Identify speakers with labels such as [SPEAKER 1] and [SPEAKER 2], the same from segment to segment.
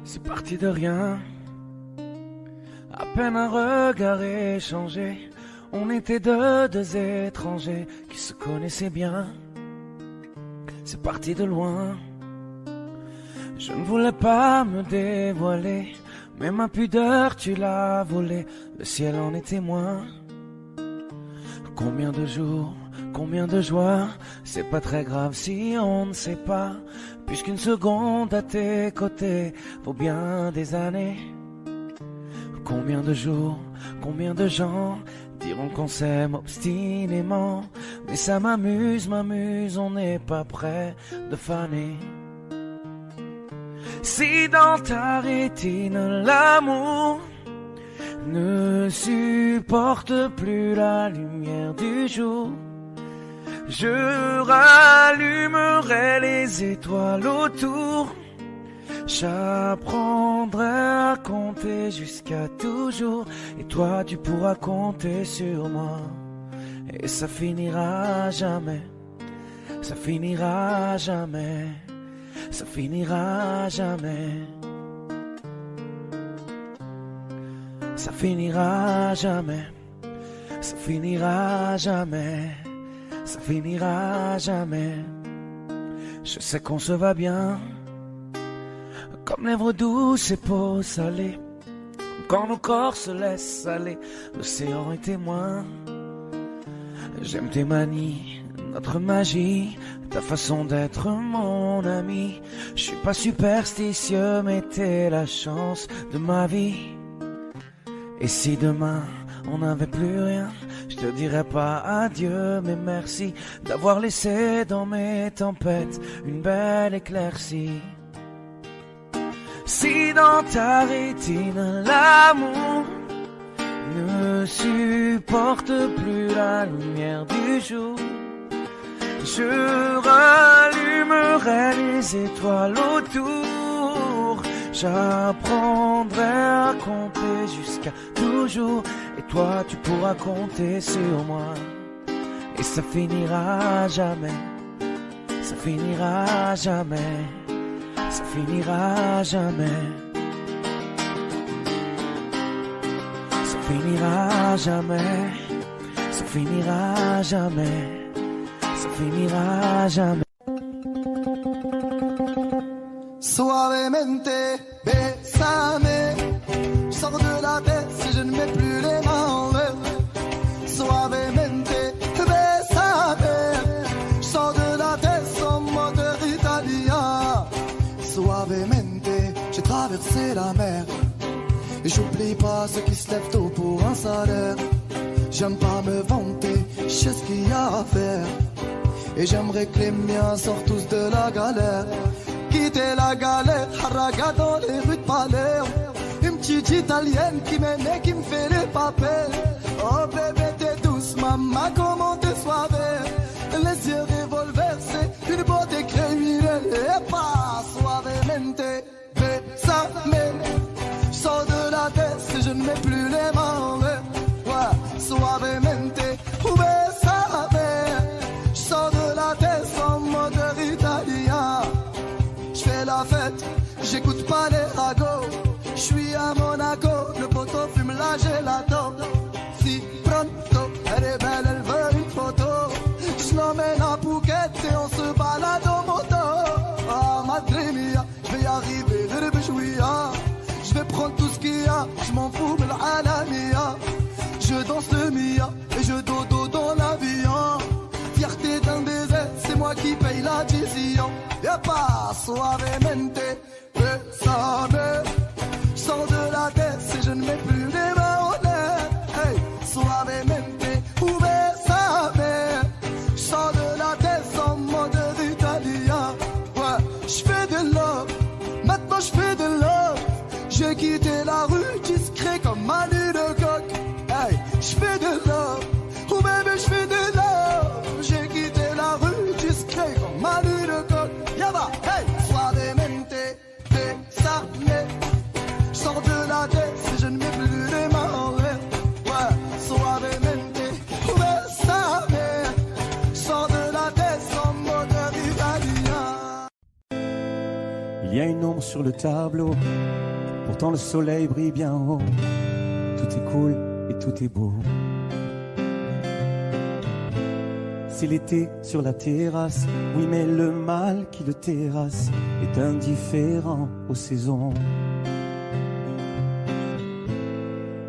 [SPEAKER 1] C'est parti de rien, à peine un regard échangé. On était deux étrangers qui se connaissaient bien. C'est parti de loin. Je ne voulais pas me dévoiler, mais ma pudeur tu l'as volée. Le ciel en est témoin. Combien de jours, combien de joies, c'est pas très grave si on ne sait pas, puisqu'une seconde à tes côtés vaut bien des années. Combien de jours, combien de gens diront qu'on s'aime obstinément, mais ça m'amuse, on n'est pas prêt de faner. Si dans ta rétine l'amour ne supporte plus la lumière du jour, je rallumerai les étoiles autour. J'apprendrai à compter jusqu'à toujours, et toi tu pourras compter sur moi. Et ça finira jamais, ça finira jamais, ça finira jamais. Ça finira jamais, ça finira jamais, ça finira jamais. Je sais qu'on se va bien, comme lèvres douces et peau salée, comme quand nos corps se laissent aller, l'océan est témoin. J'aime tes manies, notre magie, ta façon d'être mon ami. Je suis pas superstitieux, mais t'es la chance de ma vie. Et si demain on n'avait plus rien, je te dirais pas adieu, mais merci d'avoir laissé dans mes tempêtes une belle éclaircie. Si dans ta rétine l'amour ne supporte plus la lumière du jour, je rallumerai les étoiles autour. J'apprendrai à compter jusqu'à toujours, et toi tu pourras compter sur moi. Et ça finira jamais, ça finira jamais, ça finira jamais, ça finira jamais, ça finira jamais, ça finira jamais.
[SPEAKER 2] Suavemente, besame. Je sors de la tête si je ne mets plus les mains en l'air. Suavemente, besame. Je sors de la tête en moteur italien. Suavemente, j'ai traversé la mer. Et j'oublie pas ceux qui se lèvent tôt pour un salaire. J'aime pas me vanter, je sais ce qu'il y a à faire. Et j'aimerais que les miens sortent tous de la galère. Quitter la galère, haraga dans les rues de Palerme. Une petite italienne qui m'aime et qui me fait les papels. Oh bébé t'es douce, maman comment t'es suave. Les yeux revolver, c'est une beauté criminelle. Et pas suavemente, besame. Je sors de la tête si je ne mets plus les mains en l'air. Ouais, suavemente, besame. Je sors de la tête en moteur italien. J'fais la fête, j'écoute pas les ragots. J'suis à Monaco, le poteau fume la gelato. Si pronto, elle est belle, elle veut une photo. J'l'emmène à Phuket et on se balade en moto. Ah madre mia, j'vais y arriver, j'vais prendre tout ce qu'il y a, j'm'en fous de l'alamia. Je danse le mia et je dodo dans l'avion. Fierté d'un désert, c'est moi qui paye l'addition. Y'a pas suavemente, besame. J'sors de la tête si je ne mets plus les mains en l'air. Hey, suavemente, besame. J'sors de la tête en mode italien. Ouais, j'fais de love, maintenant j'fais de love. J'ai quitté la rue discret comme Manu de coq. Hey, j'fais de love, oh bébé j'fais de love. J'ai quitté la rue discret comme Manu de coq. Yaba, hey, suavemente, besame. J'sors de la tête si je ne mets plus
[SPEAKER 1] Il y a une ombre sur le tableau, pourtant le soleil brille bien haut. Tout est cool et tout est beau. C'est l'été sur la terrasse, oui mais le mal qui le terrasse est indifférent aux saisons.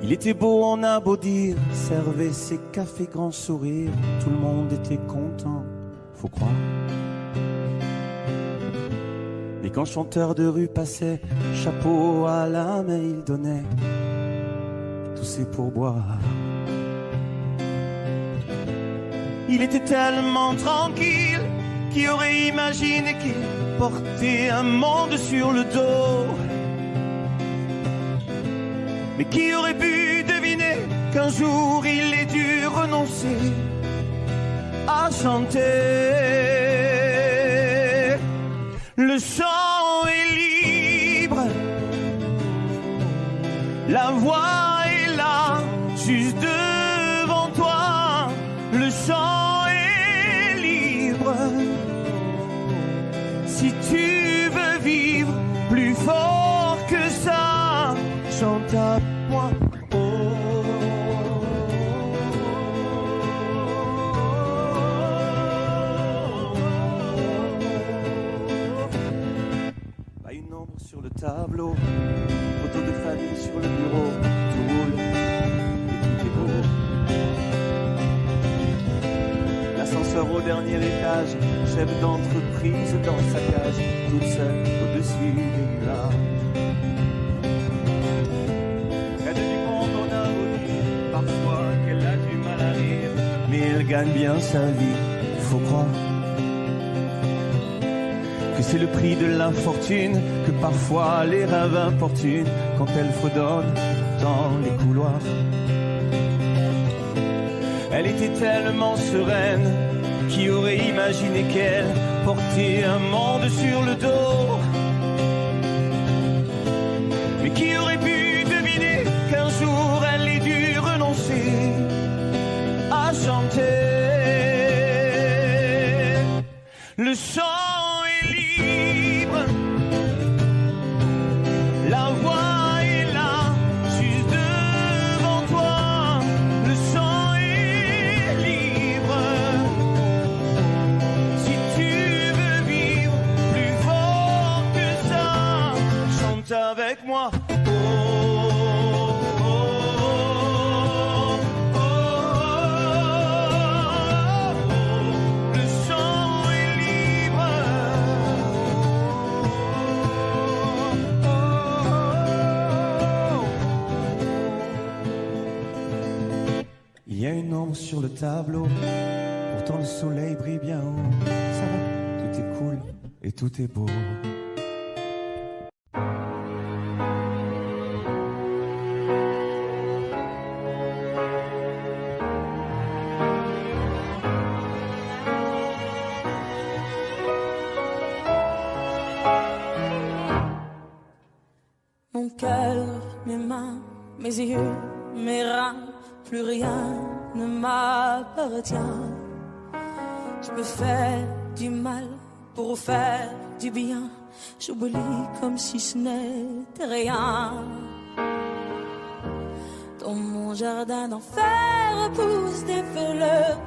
[SPEAKER 1] Il était beau, on a beau dire, servait ses cafés grand sourire, tout le monde était content, faut croire. Et quand chanteur de rue passait, chapeau à la main il donnait tous ses pourboires. Il était tellement tranquille, qui aurait imaginé qu'il portait un monde sur le dos. Mais qui aurait pu deviner qu'un jour il ait dû renoncer à chanter. Le chant est libre, la voix est là, juste devant toi. Le chant est libre, si tu veux vivre plus fort que ça, chante à moi. Une ombre sur le tableau, photo de famille sur le bureau, tout roule et tout est beau. L'ascenseur au dernier étage, chef d'entreprise dans sa cage, toute seule au-dessus des nuages. Près du monde on a beau dire parfois qu'elle a du mal à rire, mais elle gagne bien sa vie, faut croire que c'est le prix de l'infortune, que parfois les rêves importunent quand elle fredonne dans les couloirs. Elle était tellement sereine, qui aurait imaginé qu'elle portait un monde sur le dos. Mais qui aurait pu deviner qu'un jour elle ait dû renoncer à chanter. Le chant avec moi. Oh, oh, oh, oh, le chant est libre. Il y a une ombre sur le tableau, pourtant le soleil brille bien haut. Ça va, tout est cool et tout est beau.
[SPEAKER 3] Mon cœur, mes mains, mes yeux, mes reins, plus rien ne m'appartient. Je me fais du mal pour faire du bien. J'oublie comme si ce n'était rien. Dans mon jardin d'enfer poussent des fleurs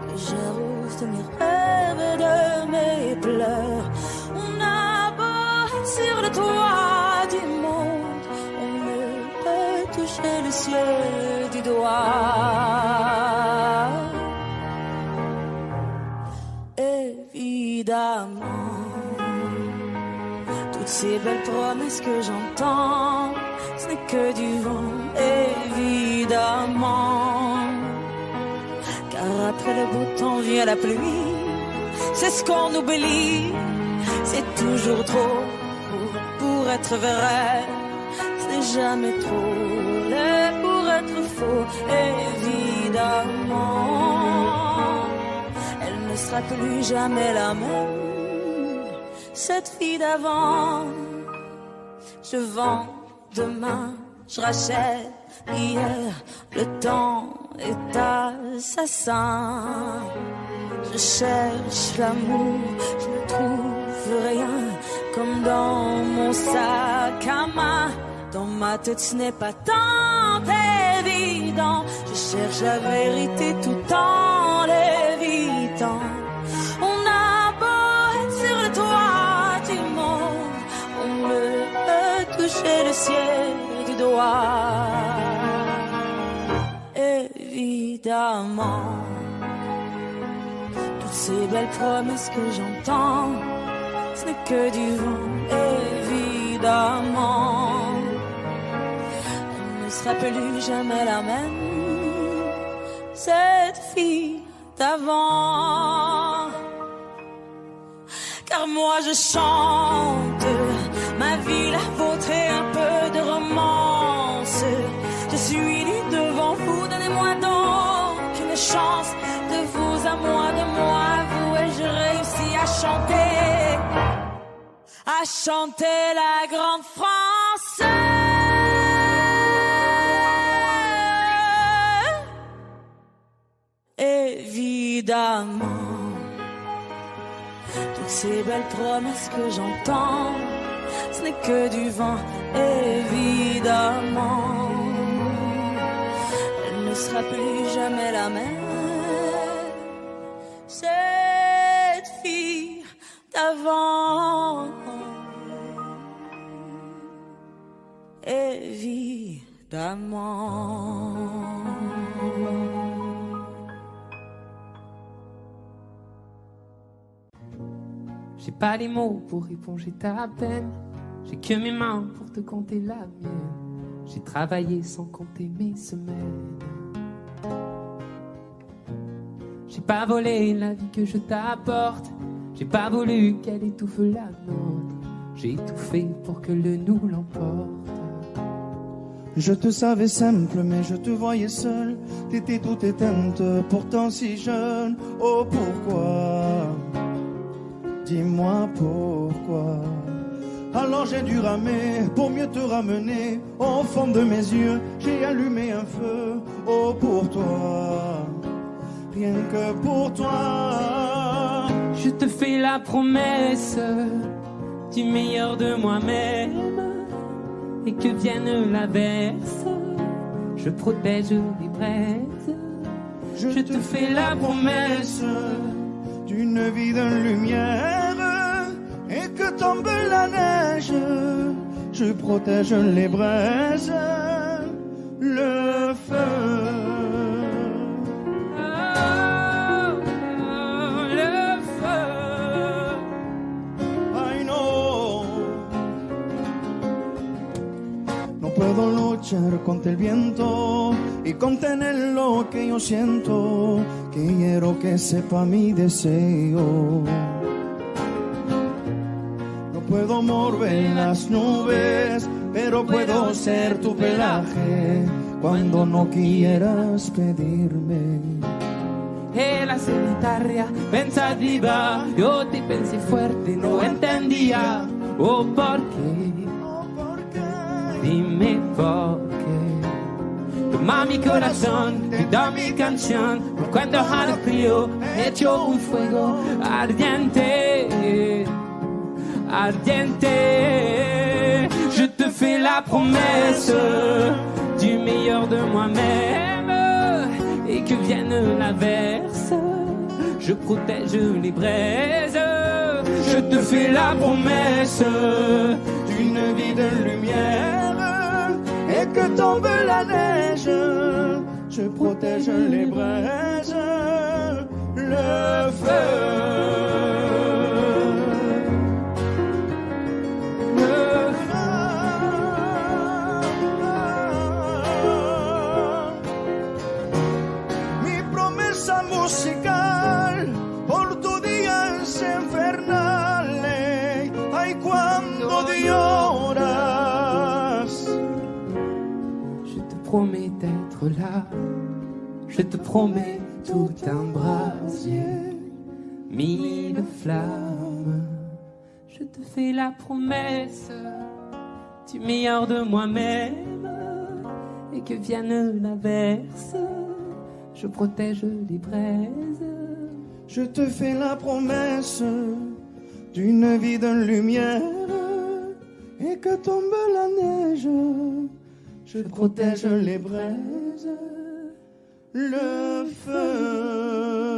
[SPEAKER 3] que j'arrose de mes rêves et de mes pleurs. On a beau être sur le toit du monde, on ne peut toucher le ciel du doigt. Évidemment, toutes ces belles promesses que j'entends, ce n'est que du vent, évidemment. Car après le beau temps vient la pluie, c'est ce qu'on oublie. C'est toujours trop pour être vrai, ce n'est jamais trop laid pour être faux, évidemment. Elle ne sera plus jamais la même, cette fille d'avant. Je vends demain, je rachète hier, le temps est assassin. Je cherche l'amour, je ne trouve rien comme dans sac à main. Dans ma tête ce n'est pas tant évident. Je cherche la vérité tout en l'évitant. On a beau être sur le toit du monde, on peut toucher le ciel du doigt. Évidemment, toutes ces belles promesses que j'entends, ce n'est que du vent, évidemment. Elle ne sera plus jamais la même, cette fille d'avant. Car moi je chante ma vie, la vôtre et un peu de romance. Je suis nue devant vous, donnez-moi donc une chance. De vous à moi, de moi à vous, et je réussis à chanter la grande France. Évidemment, toutes ces belles promesses que j'entends, ce n'est que du vent, évidemment. Elle ne sera plus jamais la même, cette fille d'avant. Évidemment.
[SPEAKER 4] J'ai pas les mots pour éponger ta peine. J'ai que mes mains pour te compter la mienne. J'ai travaillé sans compter mes semaines. J'ai pas volé la vie que je t'apporte. J'ai pas voulu qu'elle étouffe la nôtre. J'ai tout fait pour que le nous l'emporte.
[SPEAKER 2] Je te savais simple, mais je te voyais seule. T'étais toute éteinte, pourtant si jeune. Oh pourquoi? Dis-moi pourquoi. Alors j'ai dû ramer pour mieux te ramener. Au fond de mes yeux, j'ai allumé un feu. Oh pour toi, rien que pour toi.
[SPEAKER 4] Je te fais la promesse du meilleur de moi-même. Et que vienne l'averse, je protège les braises. Je te fais la promesse
[SPEAKER 2] d'une vie de lumière. Et que tombe la neige, je protège les braises, le feu.
[SPEAKER 4] Le feu.
[SPEAKER 2] I know. No puedo luchar contra el viento y contener lo que yo siento. Quiero que sepa mi deseo. No puedo mover las nubes, pero puedo ser tu pelaje cuando no quieras pedirme.
[SPEAKER 4] E la solitaria pensativa, yo te pensé fuerte, no entendía. Oh, ¿por qué? Dime por qué. Toma mi corazón, te da mi canción. Cuando haré frío, hecho un fuego ardiente, ardiente. Je te fais la promesse du meilleur de moi-même. Et que vienne l'averse, je protège les braises. Je te fais la promesse
[SPEAKER 2] d'une vie de lumière. Et que tombe la neige, je protège les braises, le feu. Mi promesa musical por tu día es infernal. Ay, cuando lloras.
[SPEAKER 4] Je te promets d'être là. Je te promets tout un brasier, mille flammes. Je te fais la promesse du meilleur de moi-même. Et que vienne l'averse, je protège les braises.
[SPEAKER 2] Je te fais la promesse d'une vie de lumière. et que tombe la neige, je protège les braises, le feu.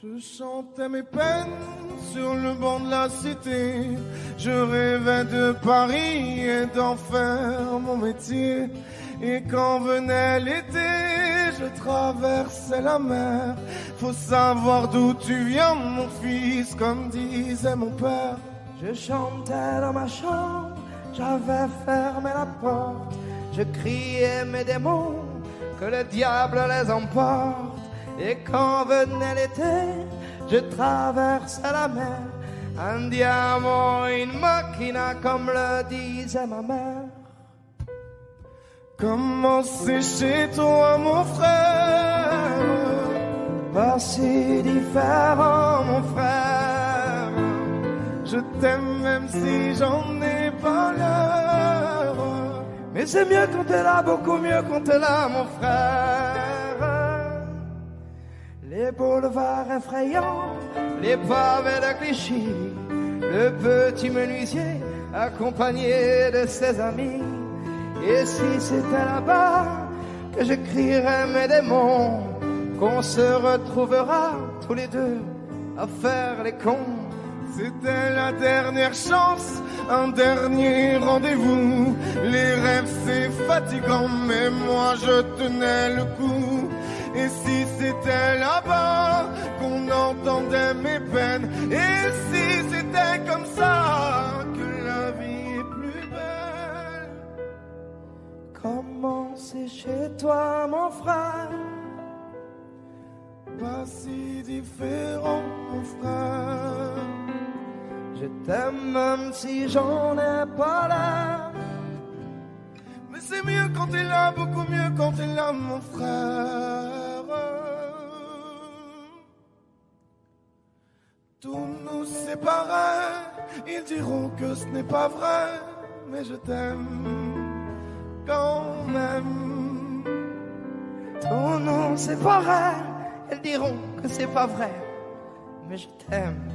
[SPEAKER 2] Je chantais mes peines sur le banc de la cité. Je rêvais de Paris et d'en faire mon métier. Et quand venait l'été, je traversais la mer. Faut savoir d'où tu viens, mon fils, comme disait mon père. Je chantais dans ma chambre, j'avais fermé la porte. Je criais mes démons, que le diable les emporte. Et quand venait l'été, je traversais la mer. Andiamo in macchina, comme le disait ma mère. Comment c'est chez toi, mon frère? Pas si différent, mon frère. Je t'aime même si j'en ai pas l'heure. Mais c'est mieux quand t'es là, beaucoup mieux quand t'es là, mon frère. Les boulevards effrayants, les pavés de Clichy, le petit menuisier accompagné de ses amis. Et si c'était là-bas que je crierais mes démons, qu'on se retrouvera tous les deux à faire les cons. C'était la dernière chance, un dernier rendez-vous. Les rêves c'est fatigant, mais moi je tenais le coup. Et si c'était là-bas qu'on entendait mes peines, et si c'était comme ça que la vie est plus belle. Comment c'est chez toi, mon frère? Pas si différent, mon frère. Je t'aime même si j'en ai pas l'air. Mais c'est mieux quand t'es là, beaucoup mieux quand t'es là, mon frère. Tout nous séparait, ils diront que ce n'est pas vrai, mais je t'aime quand même. Tout nous séparait, ils diront que c'est pas vrai, mais je t'aime.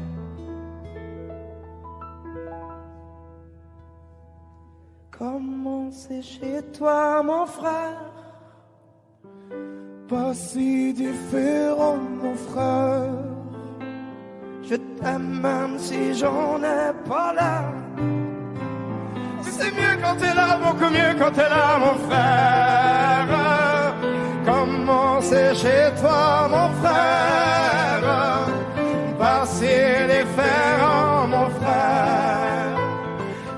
[SPEAKER 2] Comment c'est chez toi, mon frère? Pas si différent, mon frère. Je t'aime même si j'en ai pas l'air. C'est mieux quand t'es là, beaucoup mieux quand t'es là, mon frère. Comment c'est chez toi, mon frère? Pas si différent, mon frère.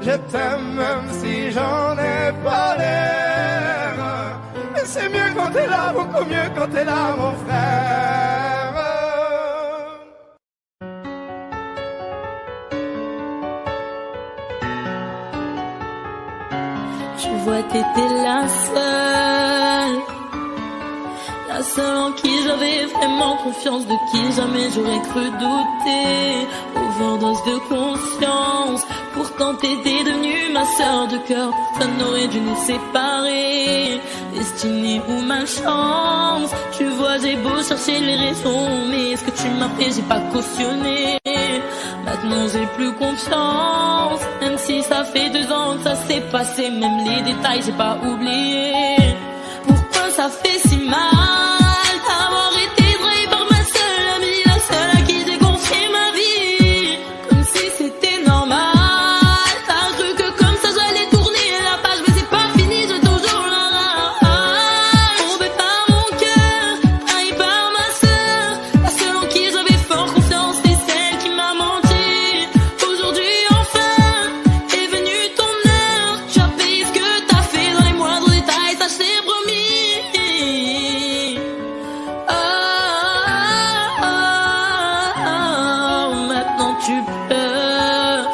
[SPEAKER 2] Je t'aime même si j'en ai pas l'air. Mais c'est mieux quand t'es là, beaucoup mieux quand t'es là, mon frère.
[SPEAKER 3] Tu vois, t'étais la seule en qui j'avais vraiment confiance, de qui jamais j'aurais cru douter. Overdose de conscience, pourtant t'étais devenue ma sœur de cœur. Personne n'aurait dû nous séparer, destinée ou malchance. Tu vois, j'ai beau chercher les raisons, mais ce que tu m'as fait, j'ai pas cautionné. Maintenant j'ai plus confiance, même si ça fait 2 ans que ça s'est passé. Même les détails j'ai pas oublié. Pourquoi ça fait si mal d'avoir été trahi par ma seule amie, la seule à qui j'ai confié ma vie, comme si c'était normal. T'as cru que comme ça j'allais tourner la page, mais c'est pas fini, j'ai toujours la rage. Tombé par mon cœur, trahi par ma sœur, la seule en qui j'avais fort confiance, c'est celle qui m'a menti. Aujourd'hui enfin est venue ton heure, tu as payé ce que t'as fait dans les moindres détails, ça je t'ai promis. Maintenant tu pleures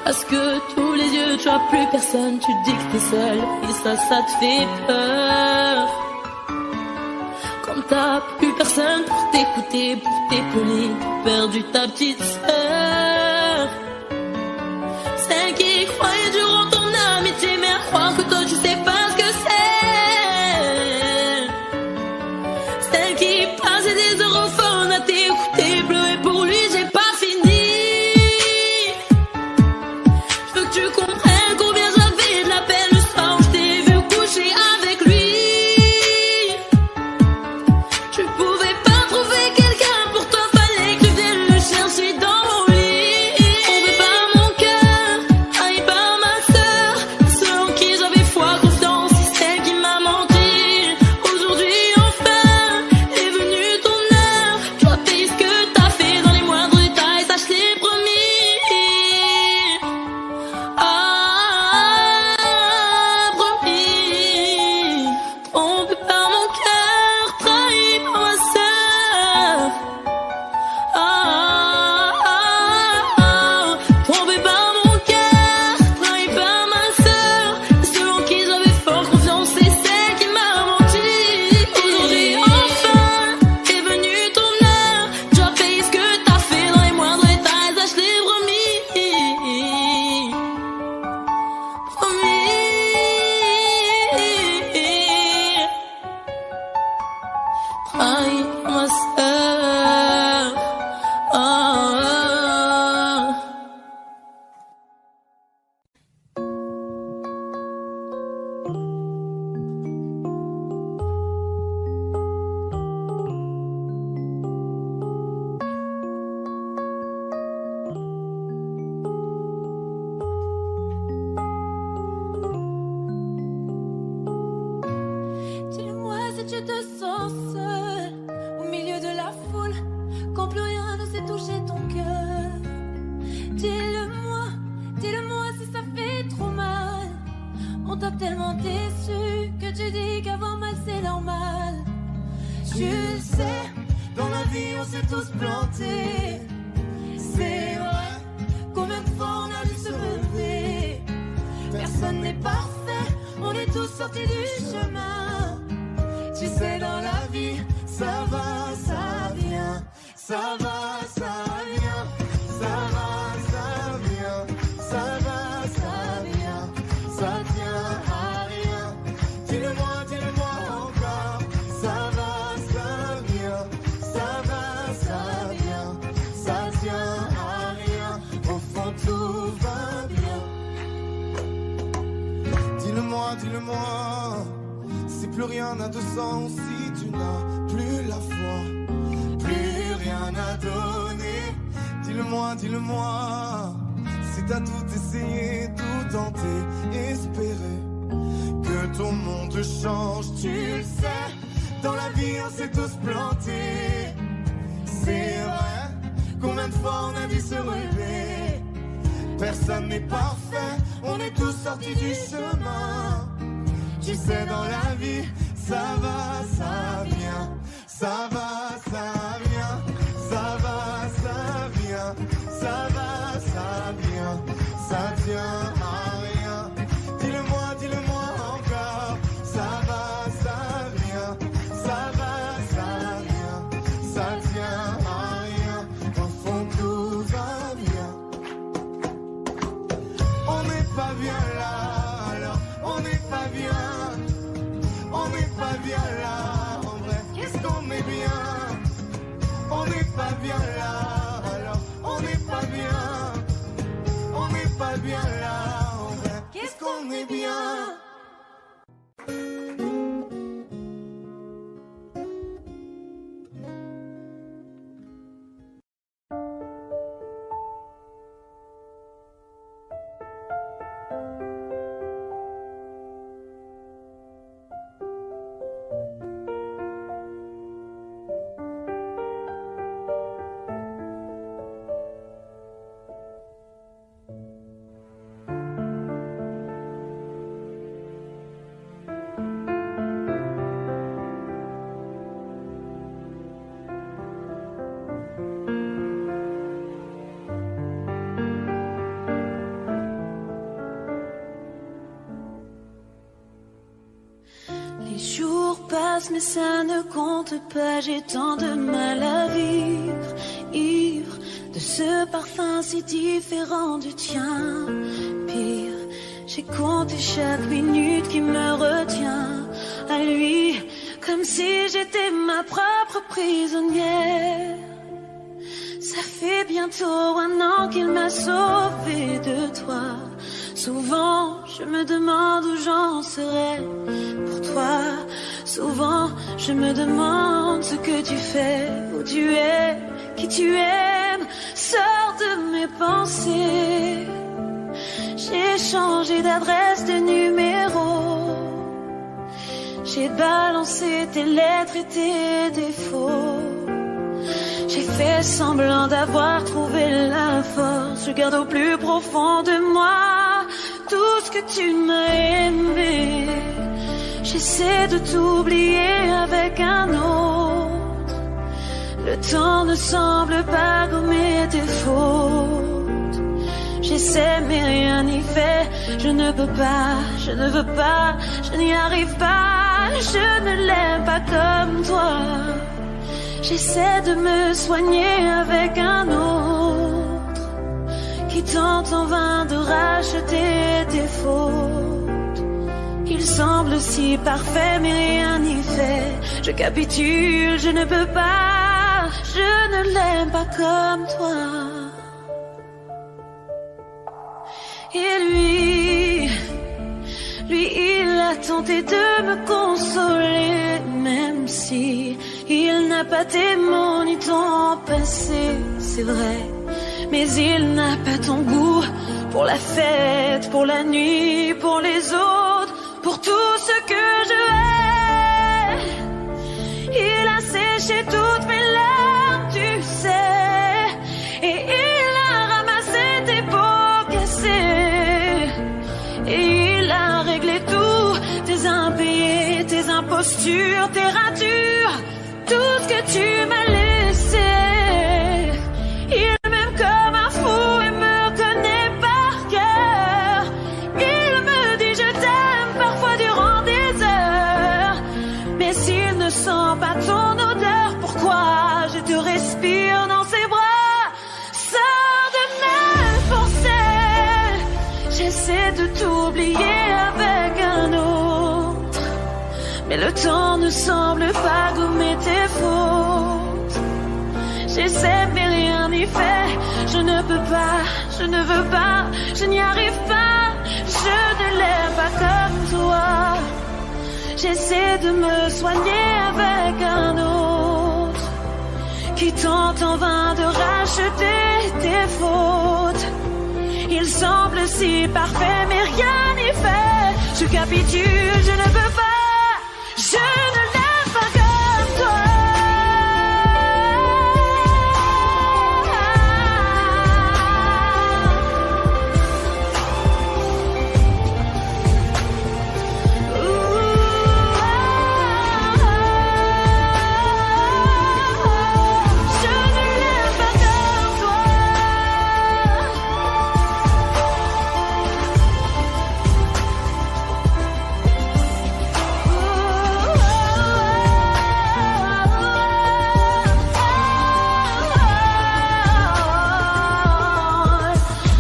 [SPEAKER 3] parce que tous les yeux tu as plus personne, tu dis que t'es seule et ça te fait peur. t'as plus personne pour t'écouter, pour t'épauler, perdu ta petite sœur. Celle qui croyait dur en ton amitié, mais à croire que toi tu sais pas ce que c'est. Celle qui passait des heures au phone à t'écouter, pleurer pour lui, j'ai pas fini. Je veux que tu comprennes combien j'avais de la peine le soir où je t'ai vu coucher avec lui. Tu pouvais pas trouver quelqu'un pour toi, fallait que tu viennes le chercher dans mon lit. Tombé par mon cœur, haï par ma sœur, selon qui j'avais foi, confiance, c'est celle qui m'a menti. Aujourd'hui enfin est venue ton heure, tu as payé ce que t'as fait dans les moindres détails, ça je t'ai promis. Promis. Trompé par mon cœur, trahi par ma sœur. Trompé par mon cœur, trahi par ma sœur, selon qui j'avais fort confiance, c'est celle qui m'a menti. Aujourd'hui enfin est venue ton heure, tu as payé ce que t'as fait dans les moindres détails, ça je t'ai promis. Trahi par ma sœur. Dis-le-moi si tu te sens seul au milieu de la foule, quand plus rien ne sait toucher ton cœur. Dis-le-moi, dis-le-moi si ça fait trop mal. On t'a tellement déçu que tu dis qu'avoir mal c'est normal. Tu le sais, dans la vie on s'est tous plantés. C'est vrai, combien de fois on a dû se relever. Personne n'est parfait, on est tous sortis du chemin. Tu sais, dans la vie, ça va, ça vient. Ça va, ça vient. Ça va, ça vient. Ça va, ça vient. Ça tient à rien. Dis-le-moi encore. Ça va, ça vient. Ça va, ça vient. Ça tient à rien. Au fond, tout va bien. Dis-le-moi. Si plus rien n'a de sens, si tu n'as plus la foi, plus rien à donner. Dis-le-moi. Si t'as tout essayé, tout tenté, espéré que ton monde change, tu le sais. Dans la vie, on s'est tous plantés. C'est vrai, combien de fois on a dû se relever. Personne n'est parfait, on est tous sortis du chemin. Tu sais, dans la vie, ça va, ça vient. Ça va, ça vient. Ça va, ça vient. Ça va, ça vient. Ça tient à rien. Dis-le-moi encore. Ça va, ça vient. Ça va, ça vient. Ça tient à rien. Au fond, tout va bien. On n'est pas bien là, alors on n'est pas bien. On n'est pas bien là, en vrai, qu'est-ce qu'on est bien. On n'est pas bien là, alors on n'est pas bien. On n'est pas bien là, en vrai, qu'est-ce qu'on est bien. Les jours passe mais ça ne compte pas. J'ai tant de mal à vivre, ivre de ce parfum si différent du tien. Pire, j'ai compté chaque minute qui me retient à lui, comme si j'étais ma propre prisonnière. Ça fait bientôt 1 an qu'il m'a sauvée de toi. Souvent, je me demande où j'en serais pour toi. Souvent, je me demande ce que tu fais, où tu es, qui tu aimes. Sors de mes pensées. J'ai changé d'adresse, de numéro. J'ai balancé tes lettres et tes défauts. J'ai fait semblant d'avoir trouvé la force. Je garde au plus profond de moi tout ce que tu m'as aimé. J'essaie de t'oublier avec un autre. Le temps ne semble pas gommer tes fautes. J'essaie mais rien n'y fait. Je ne peux pas, je ne veux pas, je n'y arrive pas. Je ne l'aime pas comme toi. J'essaie de me soigner avec un autre qui tente en vain de racheter tes fautes. Il semble si parfait mais rien n'y fait. Je capitule, je ne peux pas. Je ne l'aime pas comme toi. Et lui, il a tenté de me consoler, même si il n'a pas tes mots ni ton passé, c'est vrai. Mais il n'a pas ton goût pour la fête, pour la nuit, pour les autres, pour tout ce que je hais. Il a séché toutes mes larmes, tu sais, et il a ramassé tes pots cassés. Et il a réglé tout, tes impayés, tes impostures, tes ratures. Tout ce que tu m'as laissé. Il m'aime comme un fou et me connaît par cœur. Il me dit je t'aime parfois durant des heures. Mais s'il ne sent pas ton odeur, pourquoi je te respire dans ses bras? Sors de mes pensées. J'essaie de t'oublier avec un autre, mais le temps ne semble pas gommer tes fautes. J'essaie mais rien n'y fait. Je ne peux pas, je ne veux pas, je n'y arrive pas. Je ne l'aime pas comme toi. J'essaie de me soigner avec un autre qui tente en vain de racheter tes fautes. Il semble si parfait mais rien n'y fait. Je capitule, je ne peux pas. Je ne l'aime pas comme toi.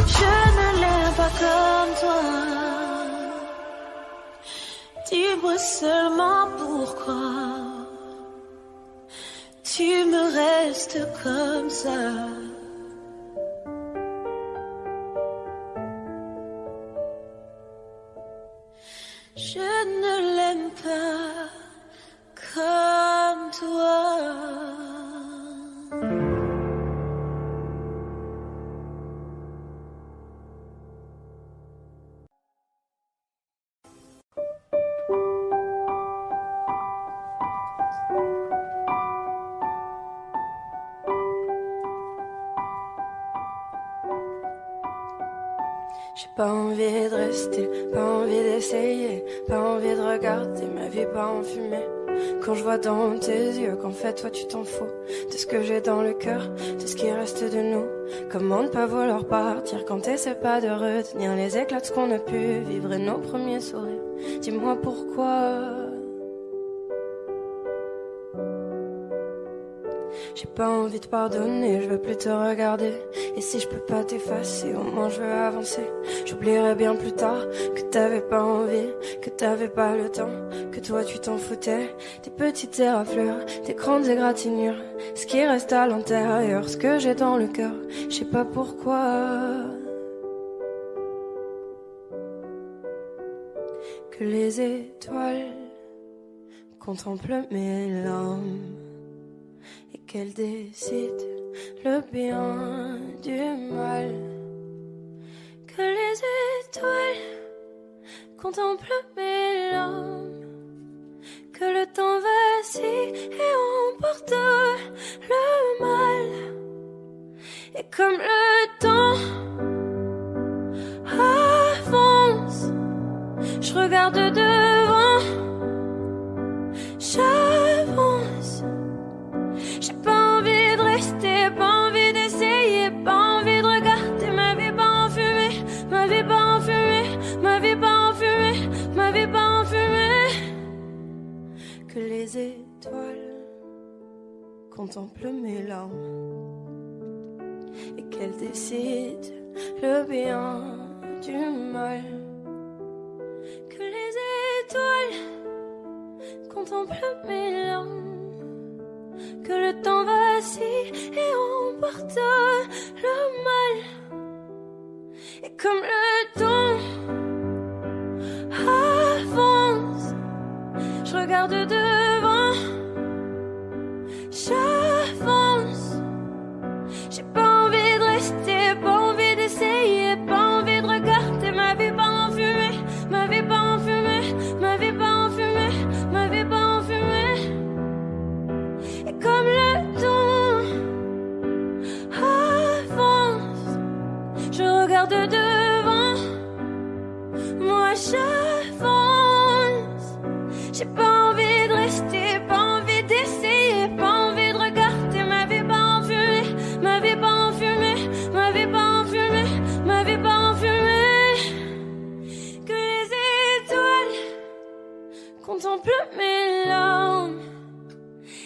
[SPEAKER 3] Je ne l'aime pas comme toi. Dis-moi seulement pourquoi tu me restes comme ça. Je ne l'aime pas comme toi.
[SPEAKER 5] J'ai pas envie de rester, pas envie d'essayer, pas envie de regarder ma vie pas en fumée. Quand je vois dans tes yeux qu'en fait toi tu t'en fous de ce que j'ai dans le cœur, de ce qui reste de nous. Comment ne pas vouloir partir quand t'essaies pas de retenir les éclats de ce qu'on a pu vivre et nos premiers sourires. Dis-moi pourquoi J'ai pas envie de pardonner, je veux plus te regarder. Et si je peux pas t'effacer, au moins je veux avancer. J'oublierai bien plus tard que t'avais pas envie, que t'avais pas le temps, que toi tu t'en foutais. Des petites éraflures, des grandes égratignures, ce qui reste à l'intérieur, ce que j'ai dans le cœur, je sais pas pourquoi. Que les étoiles contemplent mes larmes et qu'elles décident le bien du mal. Que les étoiles contemplent mes larmes, que le temps vacille et emporte le mal. Et comme le temps avance, je regarde devant, j'avance. J'ai pas envie de rester, pas envie d'essayer, pas envie de regarder ma vie pas en fumée, ma vie pas en fumée, ma vie pas en fumée, ma vie pas en fumée. Que les étoiles contemplent mes larmes et qu'elles décident le bien du mal. Que les étoiles contemplent mes larmes, que le temps vacille et emporte le mal. Et comme le temps avance, je regarde devant, j'avance. J'ai pas envie de rester, pas envie d'essayer, pas envie de regarder ma vie pas en fumée, ma vie pas en fumée, ma vie pas en fumée, ma vie pas en fumée. Et comme le temps avance, je regarde devant, moi j'avance. J'ai pas envie de rester, pas envie d'essayer, pas envie de regarder ma vie pas en fumée, ma vie pas en fumée, ma vie pas en fumée, ma vie pas en fumée. Que les étoiles contemplent mes larmes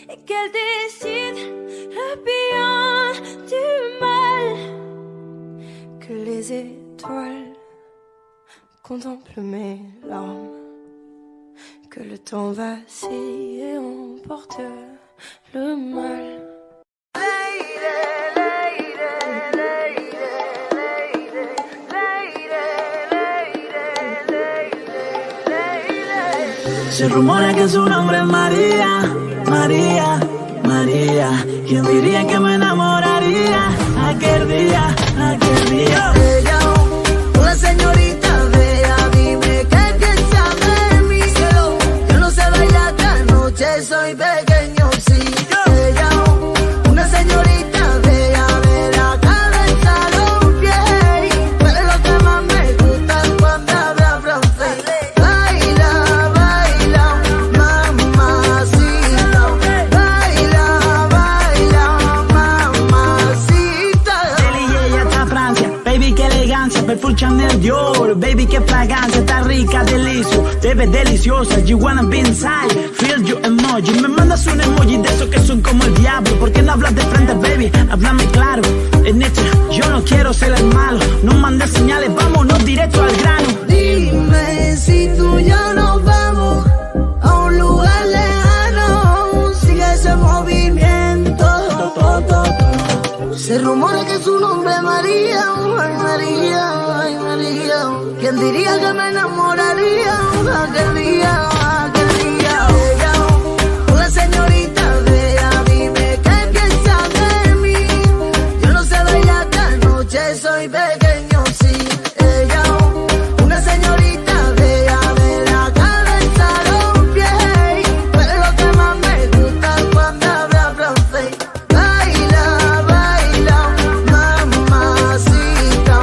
[SPEAKER 5] et qu'elles décident le bien du mal. Que les étoiles contemplent mes larmes, que le temps vacille et emporte le mal.
[SPEAKER 6] Se rumora que su nombre es María, María, María. ¿Quién diría que me enamoraría aquel día, aquel día?
[SPEAKER 2] Bella, una señorita bella, dime qué piensas de mí. Yo no sé bailar esta noche, soy pequeño, sí. Bella, una señorita bella, de la cabeza a los pies. Tú eres lo que más me gusta cuando habla francés. Baila, baila, mamacita. Baila, baila, mamacita.
[SPEAKER 6] Deli y ella está Francia, baby qué elegancia, perfume Chanel Dior, baby qué fragancia, está rica, delicio, te ves deliciosa, you wanna be inside, feel your emoji, me mandas un emoji de esos que son como el diablo, ¿por qué no hablas de frente, baby? Háblame claro, en esto yo no quiero ser el malo, no mandes señales, vámonos directo al grano.
[SPEAKER 2] Dime si tú y yo nos vamos a un lugar lejano, sigue ese movimiento. Se rumora que su nombre es María, ay María, ay María. ¿Quién diría que me enamoraría aquel día, aquel día? Bella, una señorita bella, dime qué piensas de mí. Yo no sé bailar esta noche, soy pequeño, sí. Ella, una señorita bella, de la cabeza a los pies. Tú eres lo que más me gusta cuando habla francés. Baila, baila, mamacita.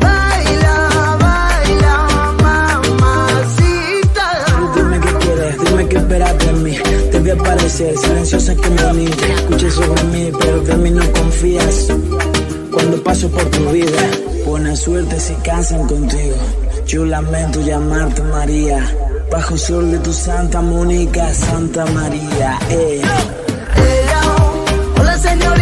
[SPEAKER 2] Baila, baila, mamacita.
[SPEAKER 6] Dime qué quieres, dime qué esperas de mí. Te voy a parecer silenciosa que bonita. Escuches sobre mí, pero de mí no confías. Cuando paso por tu vida, buena suerte si casan contigo. Yo lamento llamarte María, bajo el sol de tu Santa Mónica, Santa María.
[SPEAKER 2] Ella, hola señor.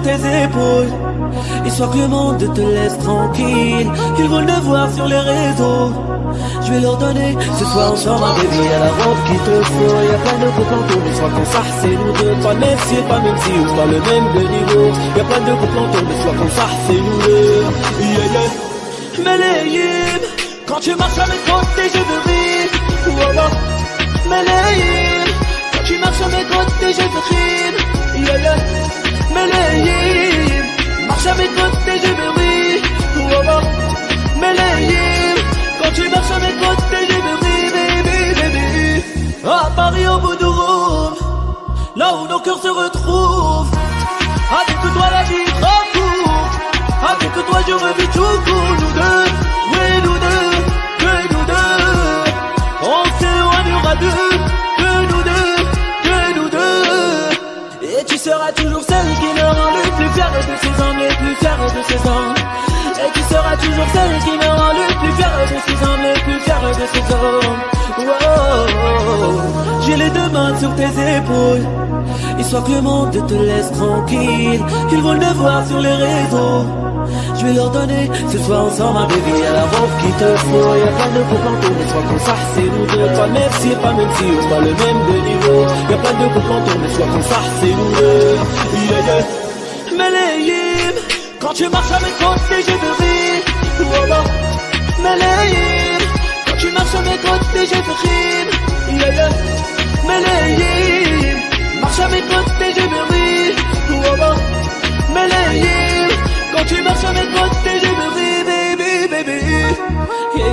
[SPEAKER 7] tes épaules, histoire que le monde te laisse tranquille. Ils veulent te voir sur les réseaux, je vais leur donner ce soir ensemble un bébé. Y'a la robe qu'il te faut, y'a plein de couples en tour, mais soit qu'on s'arrête, c'est nous deux. Pas même si, pas même si, ou pas le même de niveau. Y'a plein de couples en tour, mais soit qu'on s'arrête, c'est nous deux. Yeah, yeah. Melayim, quand tu marches à mes côtés, je veux rire. Oh, oh. Melayim, quand tu marches à mes côtés, je veux rire. Yeah, yeah. Melayim, marche à mes côtés, je veux rire. Oh, oh. Melayim, quand tu marches à mes côtés, je veux rire, baby, baby. À Paris, au bout du Rhône, là où nos cœurs se retrouvent. Avec toi, la vie trop courte. Avec toi, je revis tout court. Nous deux, oui, nous deux, que nous deux. On s'éloignera d'eux, que nous deux, que nous deux. Et tu seras toujours celle qui me rend le plus fier de ses hommes, les plus fiers de ses hommes. Et tu seras toujours celle qui me rend le plus fier de ses hommes, les plus fiers de ses hommes. Wow. J'ai les deux mains sur tes épaules, histoire que le monde te laisse tranquille. Ils veulent te voir sur les réseaux, je vais leur donner ce soir ensemble un bébé. Y'a la robe qu'il te faut, y'a plein de couples en tour, mais soit qu'on s'arrête, c'est nous deux. Pas même si, pas même si, ou pas le même de niveau. Y'a plein de couples en tour, mais soit qu'on s'arrête, c'est nous deux. Yeah, yeah. Melayim, quand tu marches à mes côtés, je veux rire. Oh, oh. Melayim, quand tu marches à mes côtés, je veux rire. Yeah, yeah. Melayim, marche à mes côtés, je veux rire. Oh, oh. Melayim, quand tu marches à mes côtés, je veux rire, baby, baby. Yeah,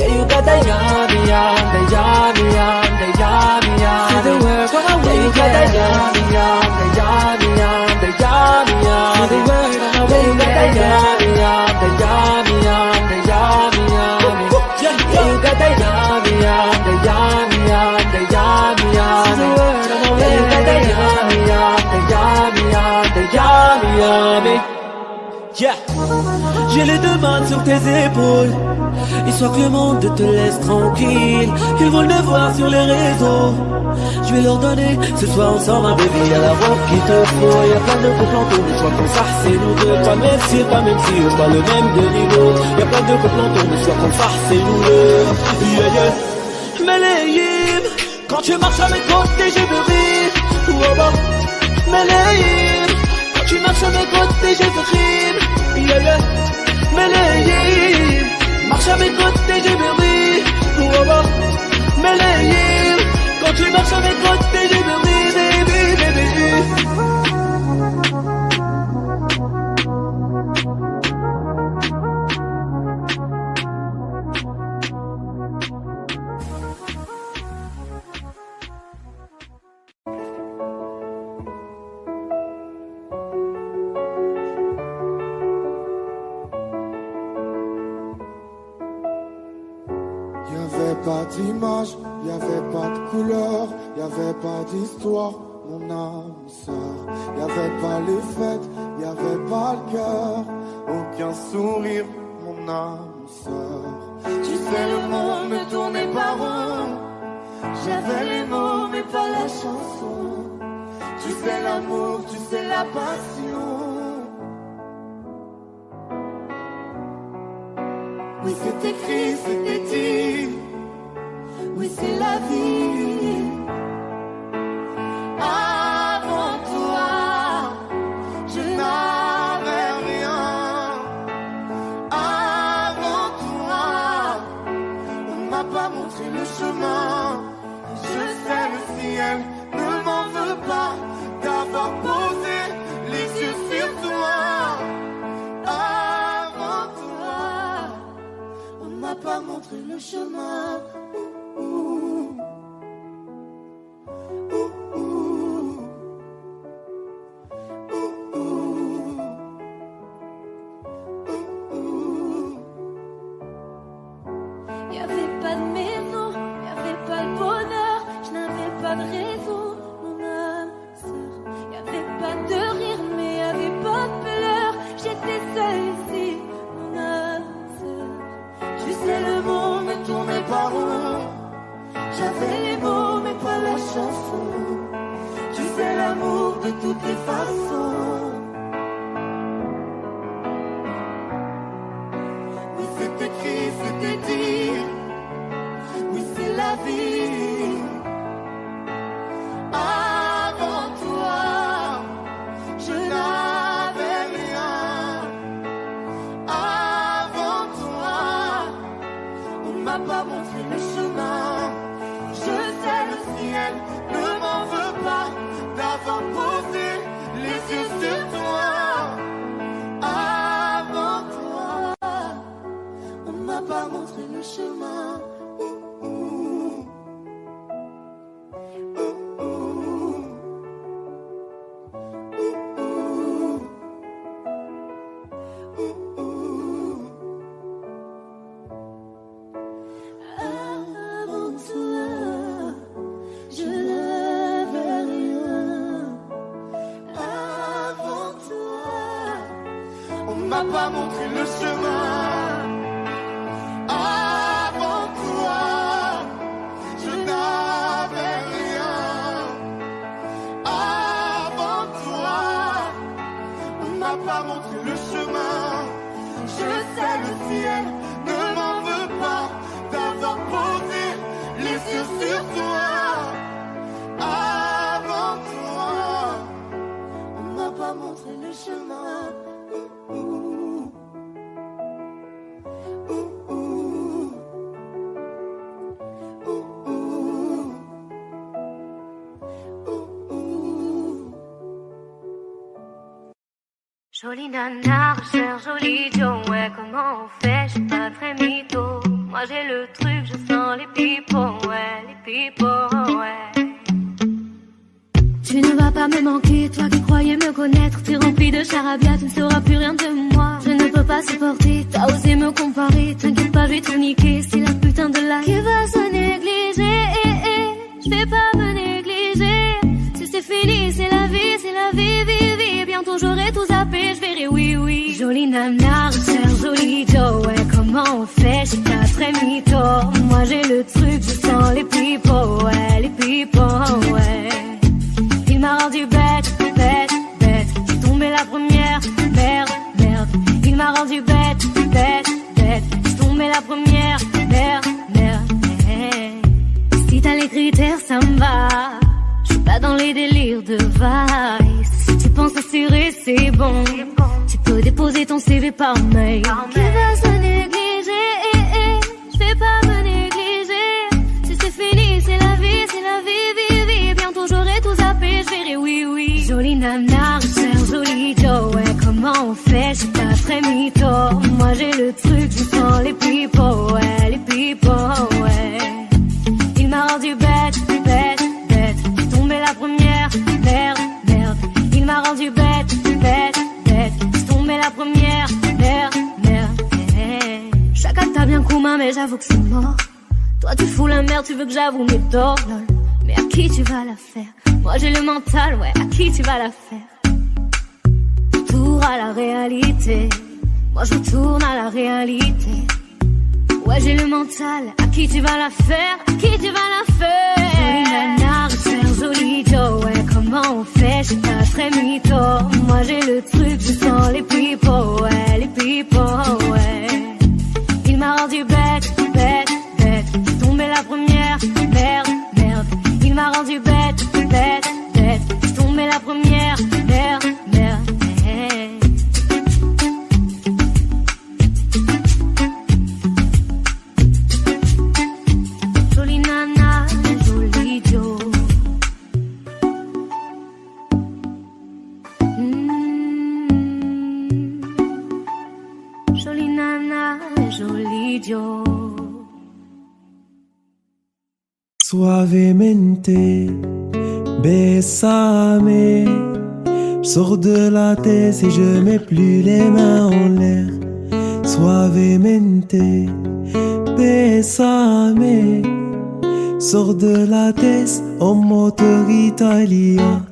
[SPEAKER 7] you got the yummy, yum, the yummy, yum, the yummy, yum. See the world on my way. Yeah, you got the yummy, yum, the yummy, yum, the yummy, yum. See the world on my way. Yeah, you got the yummy, yum, the yummy, yum, the yummy, yum. Yeah, you got the yummy, yum, the yummy, yum, the yummy, yum. See the world on my way. Yeah, you got the yummy, yum, the yummy, yum, the yummy, yum. Yeah. J'ai les deux mains sur tes épaules, histoire que le monde te laisse tranquille. Ils veulent te voir sur les réseaux, je vais leur donner ce soir ensemble un bébé. Y'a la robe qu'il te faut, y'a plein de couples en tour, mais soit qu'on s'arrête, c'est nous deux. Pas même si, pas même si, ou pas le même de niveau. Y'a plein de couples en tour, mais soit qu'on s'arrête, c'est nous deux. Yeah, yeah. Melayim, quand tu marches à mes côtés, je veux rire. Oh, oh. Melayim, quand tu marches à mes côtés, je veux rire. Yeah, yeah. Melayim, marche à mes côtés, je veux rire. Oh, oh. Melayim, quand tu marches à mes côtés, je veux rire, baby, baby.
[SPEAKER 2] Pas d'image, y'avait pas de couleur, y'avait pas d'histoire, mon âme sœur. Y'avait pas les fêtes, y'avait pas le cœur, aucun sourire, mon âme sœur.
[SPEAKER 3] Tu sais, le monde ne tournait pas rond. J'avais les mots, mais pas la chanson.
[SPEAKER 2] Tu sais l'amour, tu sais la passion.
[SPEAKER 3] Oui, c'est écrit, c'était dit. Oui, c'est la vie. Avant toi,
[SPEAKER 2] Je n'avais rien.
[SPEAKER 3] avant toi,
[SPEAKER 2] On m'a pas montré le chemin. Je sais le ciel ne m'en veut pas d'avoir posé les yeux sur toi.
[SPEAKER 3] avant toi,
[SPEAKER 2] On m'a pas montré le chemin.
[SPEAKER 3] Y'avait pas de maison, y'avait pas le bonheur, je n'avais pas de raison, mon âme sœur. Y'avait pas de rire, mais y'avait pas de pleurs, j'étais seule ici, mon âme sœur.
[SPEAKER 2] Tu sais le monde ne tournait pas rond. de toutes les façons. Oui, c'est écrit, c'était dit. Oui, c'est la vie. Avant toi, je n'avais rien. Avant toi, on m'a pas montré le chemin. Je sais le ciel ne m'en veut pas d'avoir posé les yeux sur toi. Avant toi, on m'a pas montré le chemin. M'a pas montré le chemin. Avant toi, je n'avais rien. Avant toi, on m'a pas montré le chemin. Je sais le ciel ne m'en veut pas d'avoir posé les yeux sur toi. Avant toi, on m'a pas montré le chemin.
[SPEAKER 8] Jolie nana, recherche joli Joe, ouais, comment on fait, je suis pas très mytho. Moi j'ai le truc, je sens les pipos, ouais, les pipos, ouais. Tu ne vas pas me manquer, toi qui croyais me connaître. T'es rempli de charabia, tu ne sauras plus rien de moi. Je ne peux pas supporter, t'as osé me comparer. T'inquiète pas, je vais tout niquer, c'est la putain de la qui va se négliger. Je vais pas me négliger. Si c'est fini, c'est la vie, vie. Bientôt j'aurai tout zappé, je verrai oui. Jolie nana, recherche joli Joe, ouais, comment on fait, je suis pas très mytho. Moi j'ai le truc, je sens les pipos, ouais, les pipos, ouais. Il m'a rendu bête. J'ai tombé la première, merde. Il m'a rendu bête. J'ai tombé la première, merde. Si t'as les critères, ça me va. Je suis pas dans les délires de vice. Si tu penses assurer, c'est bon. Tu peux déposer ton CV par mail. Qui va se négliger? Je vais pas me négliger. Si c'est fini, c'est la vie, vie. Bientôt j'aurai tout zappé, je verrai oui. Jolie nana, recherche joli Joe, ouais, comment on fait, je suis pas très mytho. Moi j'ai le truc, je sens les pipos, ouais, les pipos, ouais. Il m'a rendu bête. J'ai tombé la première, merde. Il m'a rendu bête. J'ai tombé la première, merde. Chacun t'a bien coupé, mais j'avoue que c'est mort. Toi tu fous la merde, tu veux que j'avoue mes torts, lol. Mais à qui tu vas la faire? Moi j'ai le mental, ouais, à qui tu vas la faire? Retour à la réalité. Moi je retourne à la réalité. Ouais j'ai le mental, à qui tu vas la faire? À qui tu vas la faire? Jolie nana, recherche joli Joe, ouais, comment on fait, je suis pas très mytho. Moi j'ai le truc, je sens les pipos, ouais, les pipos, ouais. Il m'a rendu bête. J'ai tombé la première, merde. Il m'a rendu bête. J'ai tombé la première, merde. Jolie nana, joli Joe. Jolie nana, joli Joe.
[SPEAKER 9] Suavemente, bésame. Je sors de la tête et je mets plus les mains en l'air. Suavemente, bésame. Sors de la tête en moteur italien.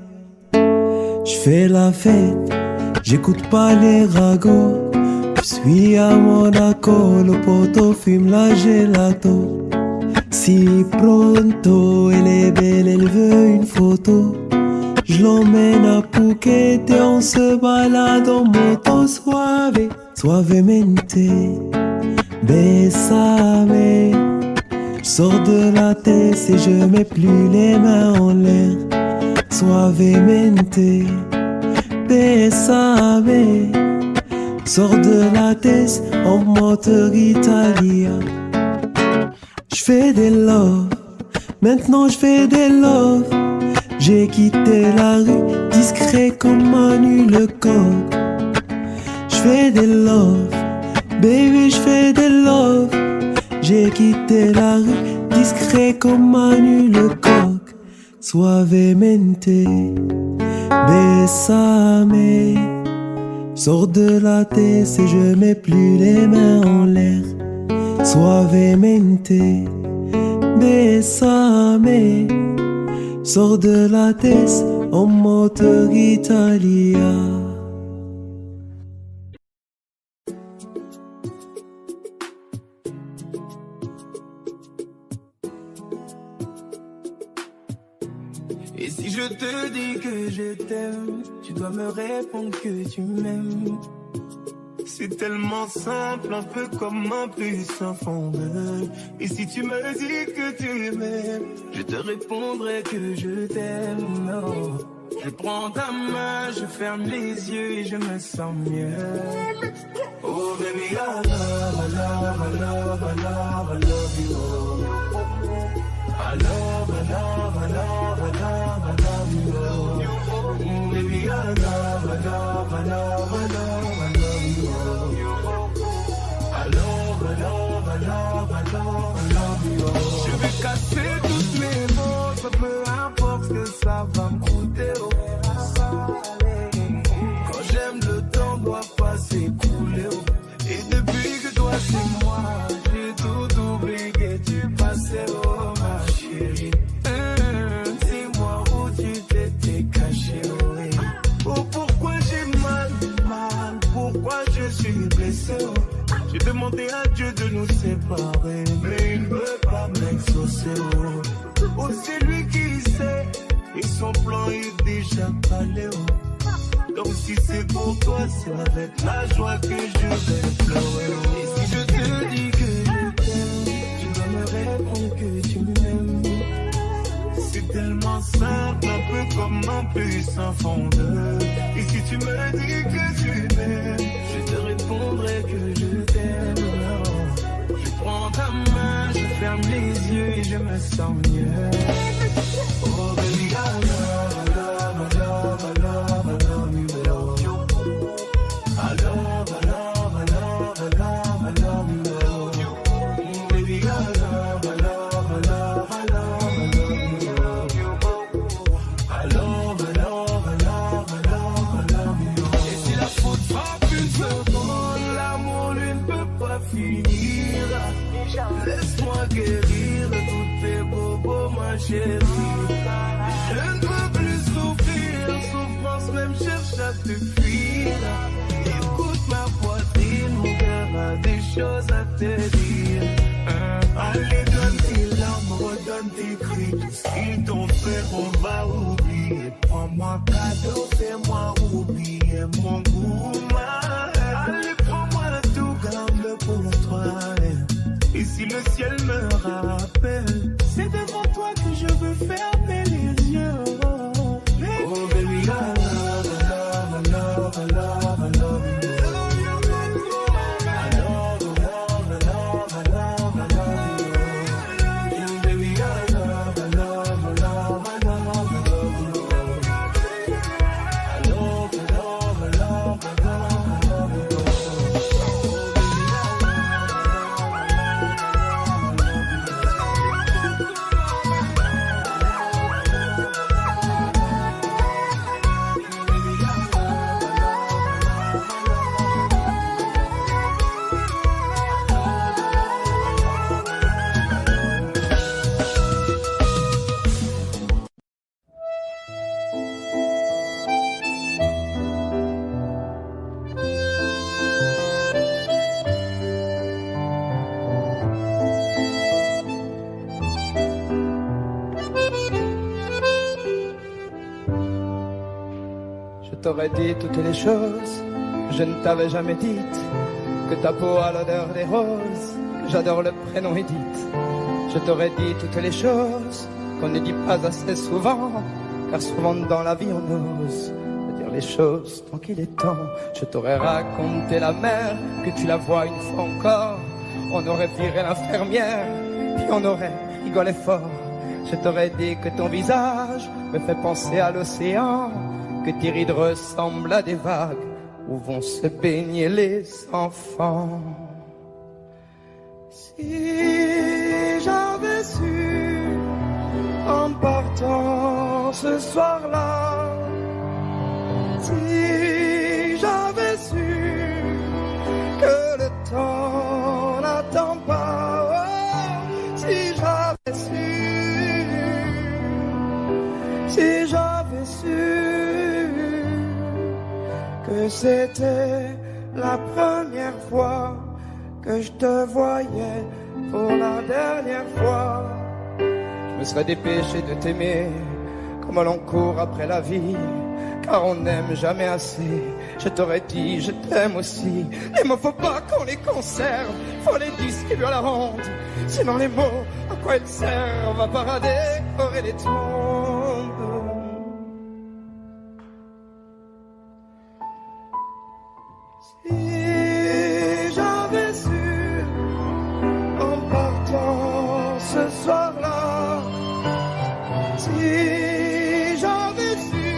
[SPEAKER 9] Je fais la fête, j'écoute pas les ragots. Je suis à Monaco, le poteau fume la gelato. Si pronto, elle est belle, elle veut une photo. Je l'emmène à Phuket et on se balade en moto suave, suavemente, bésame. Je sors de la tête et je mets plus les mains en l'air, suavemente, bésame. Sors de la tête en moteur italien. Je fais des love, maintenant je fais des love. J'ai quitté la rue, discret comme Manu le coq. J'fais des love, baby j'fais des love. J'ai quitté la rue, discret comme Manu le coq. Suavemente, bésame. Sors de la tête et je mets plus les mains en l'air. Suavemente, bésame. Sors de la tête en moteur italien.
[SPEAKER 10] Et si je te dis que je t'aime, tu dois me répondre que tu m'aimes. C'est tellement simple, un peu comme un puissant fondeur. Et si tu me dis que tu m'aimes, je te répondrai que je t'aime. Oh. Je prends ta main, je ferme les yeux et je me sens mieux. Oh baby, I love, I love, I love, I love, I love you. I love, I love, I love, I love, I love you. Oh baby, I love, I love, I love, I love, I love you. I love, I love, I love, I love, I love you. Je vais casser toutes mes mots, peu importe ce que ça va me coûter. Oh. Quand j'aime, le temps doit pas s'écouler. Oh. Et depuis que toi c'est moi, j'ai tout oublié du passé. Oh ma chérie, dis-moi où tu t'étais caché. Oh. Oh pourquoi j'ai mal, pourquoi je suis blessé. Oh. J'ai demandé à Dieu de nous séparer, mais il ne veut pas m'exaucer. Oh, oh c'est lui qui sait, et son plan est déjà calé. Oh. Donc si c'est pour toi, c'est avec la joie que je vais pleurer. Oh. Et si je te dis que je t'aime, tu dois me répondre que tu m'aimes. C'est tellement simple, un peu comme un puissant fondeur. Et si tu me dis que tu m'aimes, je te répondrai que je t'aime. Je prends ta main, je ferme les yeux et je me sens mieux. Oh baby, I love, I love, I love, I love, I love you. I love, I love, I love, I love, I love you. Oh baby, I love, I love, I love, I love, I love you. I love, I love, I love, I love, I love you. Et si la faute frappe une seconde, l'amour lui ne peut pas finir. Laisse-moi guérir de tous tes bobos, ma chérie. Je ne peux plus souffrir, souffrance même cherche à te fuir. Écoute ma poitrine, mon cœur a des choses à te dire. Allez, donne tes larmes, redonne tes cris. Tout ce qu'ils t'ont fait, on va oublier. Prends-moi cadeau, fais-moi oublier mon goût. Allez, prends-moi tout, garde-le pour toi. Et si le ciel me rappelle, c'est devant toi que je veux fermer les yeux. Oh baby, I love, I love, I love, I love, I love you. I love, I love, I love, I love, I love you. Baby, I love, I love, I love, I love, I love you. I love, je t'aurais dit toutes les choses que je ne t'avais jamais dites. Que ta peau a l'odeur des roses, que j'adore le prénom Edith. Je t'aurais dit toutes les choses qu'on ne dit pas assez souvent, car souvent dans la vie on ose dire les choses tant qu'il est temps. Je t'aurais raconté la mer, que tu la vois une fois encore. On aurait viré l'infirmière, puis on aurait rigolé fort. Je t'aurais dit que ton visage me fait penser à l'océan, que tes rides ressemblent à des vagues où vont se baigner les enfants. Si j'avais su en partant ce soir-là, si j'avais su que le temps n'attend pas, oh, si j'avais su que c'était la première fois que je te voyais pour la dernière fois, je me serais dépêché de t'aimer comme l'on court après la vie, car on n'aime jamais assez. Je t'aurais dit je t'aime aussi. Les mots faut pas qu'on les conserve, faut les distribuer à la ronde, sinon les mots à quoi ils servent à parader aurait les tombes. Si j'avais su en partant ce soir-là, si j'avais su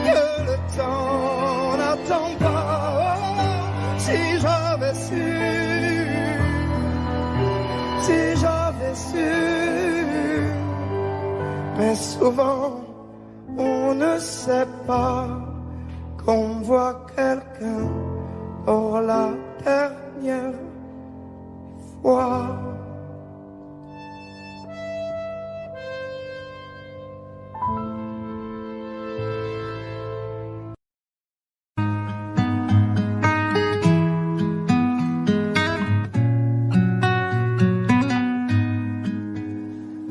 [SPEAKER 10] que le temps n'attend pas, oh, si j'avais su, mais souvent on ne sait pas qu'on voit quelqu'un pour la dernière fois.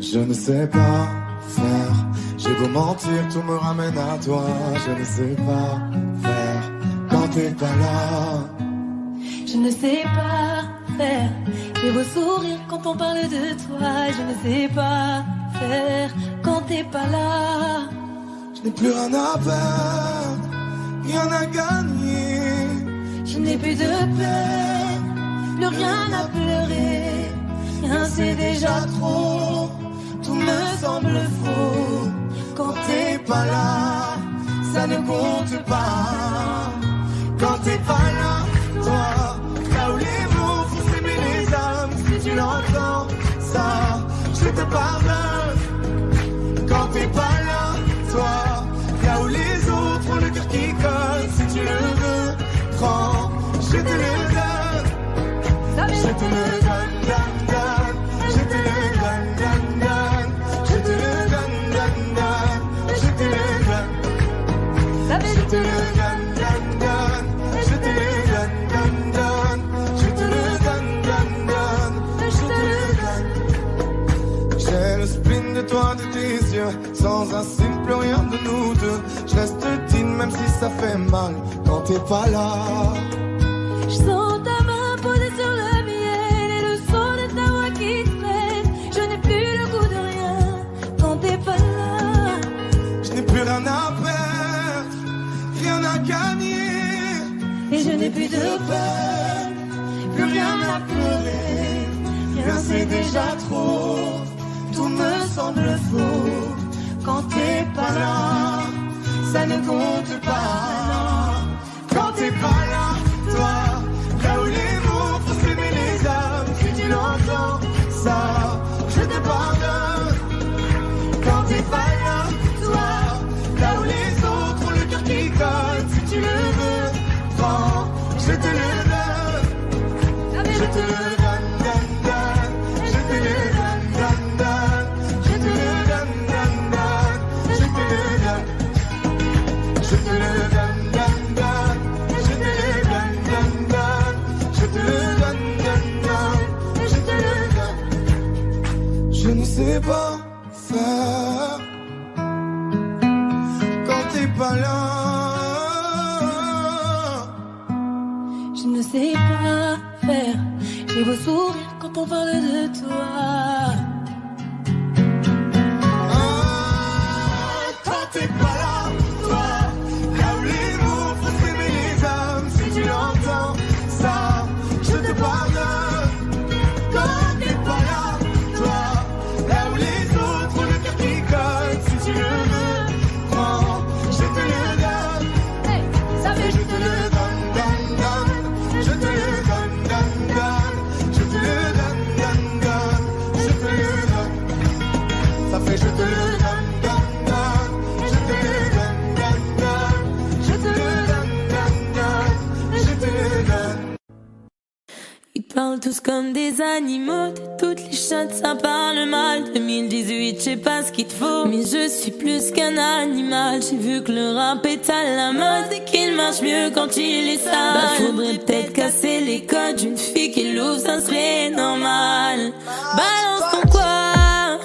[SPEAKER 2] Je ne sais pas faire, j'ai beau mentir, tout me ramène à toi. Je ne sais pas faire quand t'es pas là.
[SPEAKER 3] Je ne sais pas faire, j'ai beau sourire quand on parle de toi. Je ne sais pas faire quand t'es pas là.
[SPEAKER 2] Je n'ai plus rien à perdre, rien à gagner.
[SPEAKER 3] Je n'ai plus de peine, plus rien à pleurer. Rien c'est déjà trop,
[SPEAKER 2] tout me semble faux. Quand t'es pas là, ça ne compte pas. Quand t'es pas là, toi, là où les mots font s'aimer les âmes, si tu l'entends, ça, je te pardonne. Quand t'es pas là, toi, là où les autres ont le cœur qui colle, si tu le veux, prends, je te le donne. Je te le donne, donne, donne. Je te le donne, donne, donne. Je te le donne, donne, donne. Je te le donne. Je te le donne, donne, donne. Je te le donne, donne, donne. Je te le donne, donne, donne. Je te le donne. J'ai le spleen de toi, de tes yeux. Sans un signe, plus rien de nous deux. Je reste digne même si ça fait mal quand t'es pas là.
[SPEAKER 3] Je sens ta main posée sur le miel et le son de ta voix qui traîne. Je n'ai plus le goût de rien quand t'es pas là.
[SPEAKER 2] Je n'ai plus rien à perdre, rien à gagner.
[SPEAKER 3] Et je n'ai plus de peine, plus rien à pleurer. Rien c'est déjà trop, tout me semble faux. Quand t'es pas là, ça ne compte pas.
[SPEAKER 2] Quand t'es pas là, toi, là où les mots font s'aimer les âmes, si tu l'entends, ça, je te pardonne. Quand t'es pas là, toi, là où les autres ont le cœur qui colle, si tu le veux, prends, je te le donne. Je te le donne, donne, donne. Je te le donne, donne, donne. Je te le donne, donne, donne. Je te le donne. Je te le donne, donne, donne. Je te le donne, donne, donne. Je te le donne, donne, donne. Je te le donne. Je ne sais pas faire quand t'es pas là.
[SPEAKER 3] J'ai beau sourire quand on parle de toi.
[SPEAKER 10] Toi t'es pas là, toi. Là où les mots font s'aimer les âmes. Si tu l'entends, ça, je te pardonne. Toi t'es pas là, toi. Là où les autres ont le cœur qui colle. Si tu le veux, prends, je te le donne.
[SPEAKER 3] Hey, ça fait
[SPEAKER 10] je te le donne, donne, donne. Je te le donne, donne, donne. Je te le donne, donne, donne. Je te le donne. Ça fait je te le donne, donne, donne. Je te le donne, donne, donne. Je te le donne, donne, donne. Je te le donne.
[SPEAKER 3] Ils parlent tous comme des animaux, de toutes les chattes ça parle mal. 2018, je sais pas ce qu'il te faut, mais je suis plus qu'un animal. J'ai vu que le rap est à la mode et qu'il marche mieux quand il est sale. Bah faudrait peut-être casser les codes d'une fille qui l'ouvre, ça serait normal. Balance ton quoi.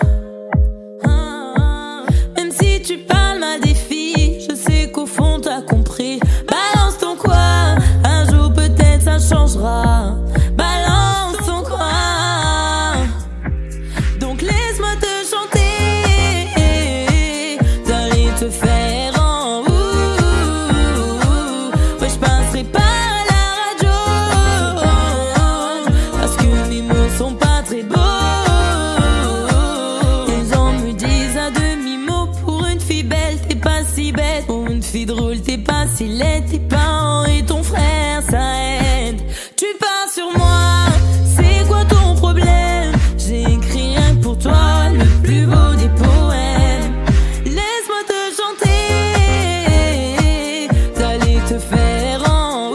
[SPEAKER 3] Même si tu parles mal des filles, je sais qu'au fond t'as compris. Balance ton quoi. Un jour peut-être ça changera. Balance ton quoi. Donc laisse-moi te chanter. D'aller te faire en ouais, je passerai pas à la radio parce que mes mots sont pas très beaux. Les gens me disent à demi-mot, pour une fille belle t'es pas si bête. Pour une fille drôle t'es pas si laide. Tes parents et ton frère ça aide. Tu pars sur moi, c'est quoi ton problème? J'ai écrit rien que pour toi, le plus beau des poèmes. Laisse-moi te chanter, d'aller te faire en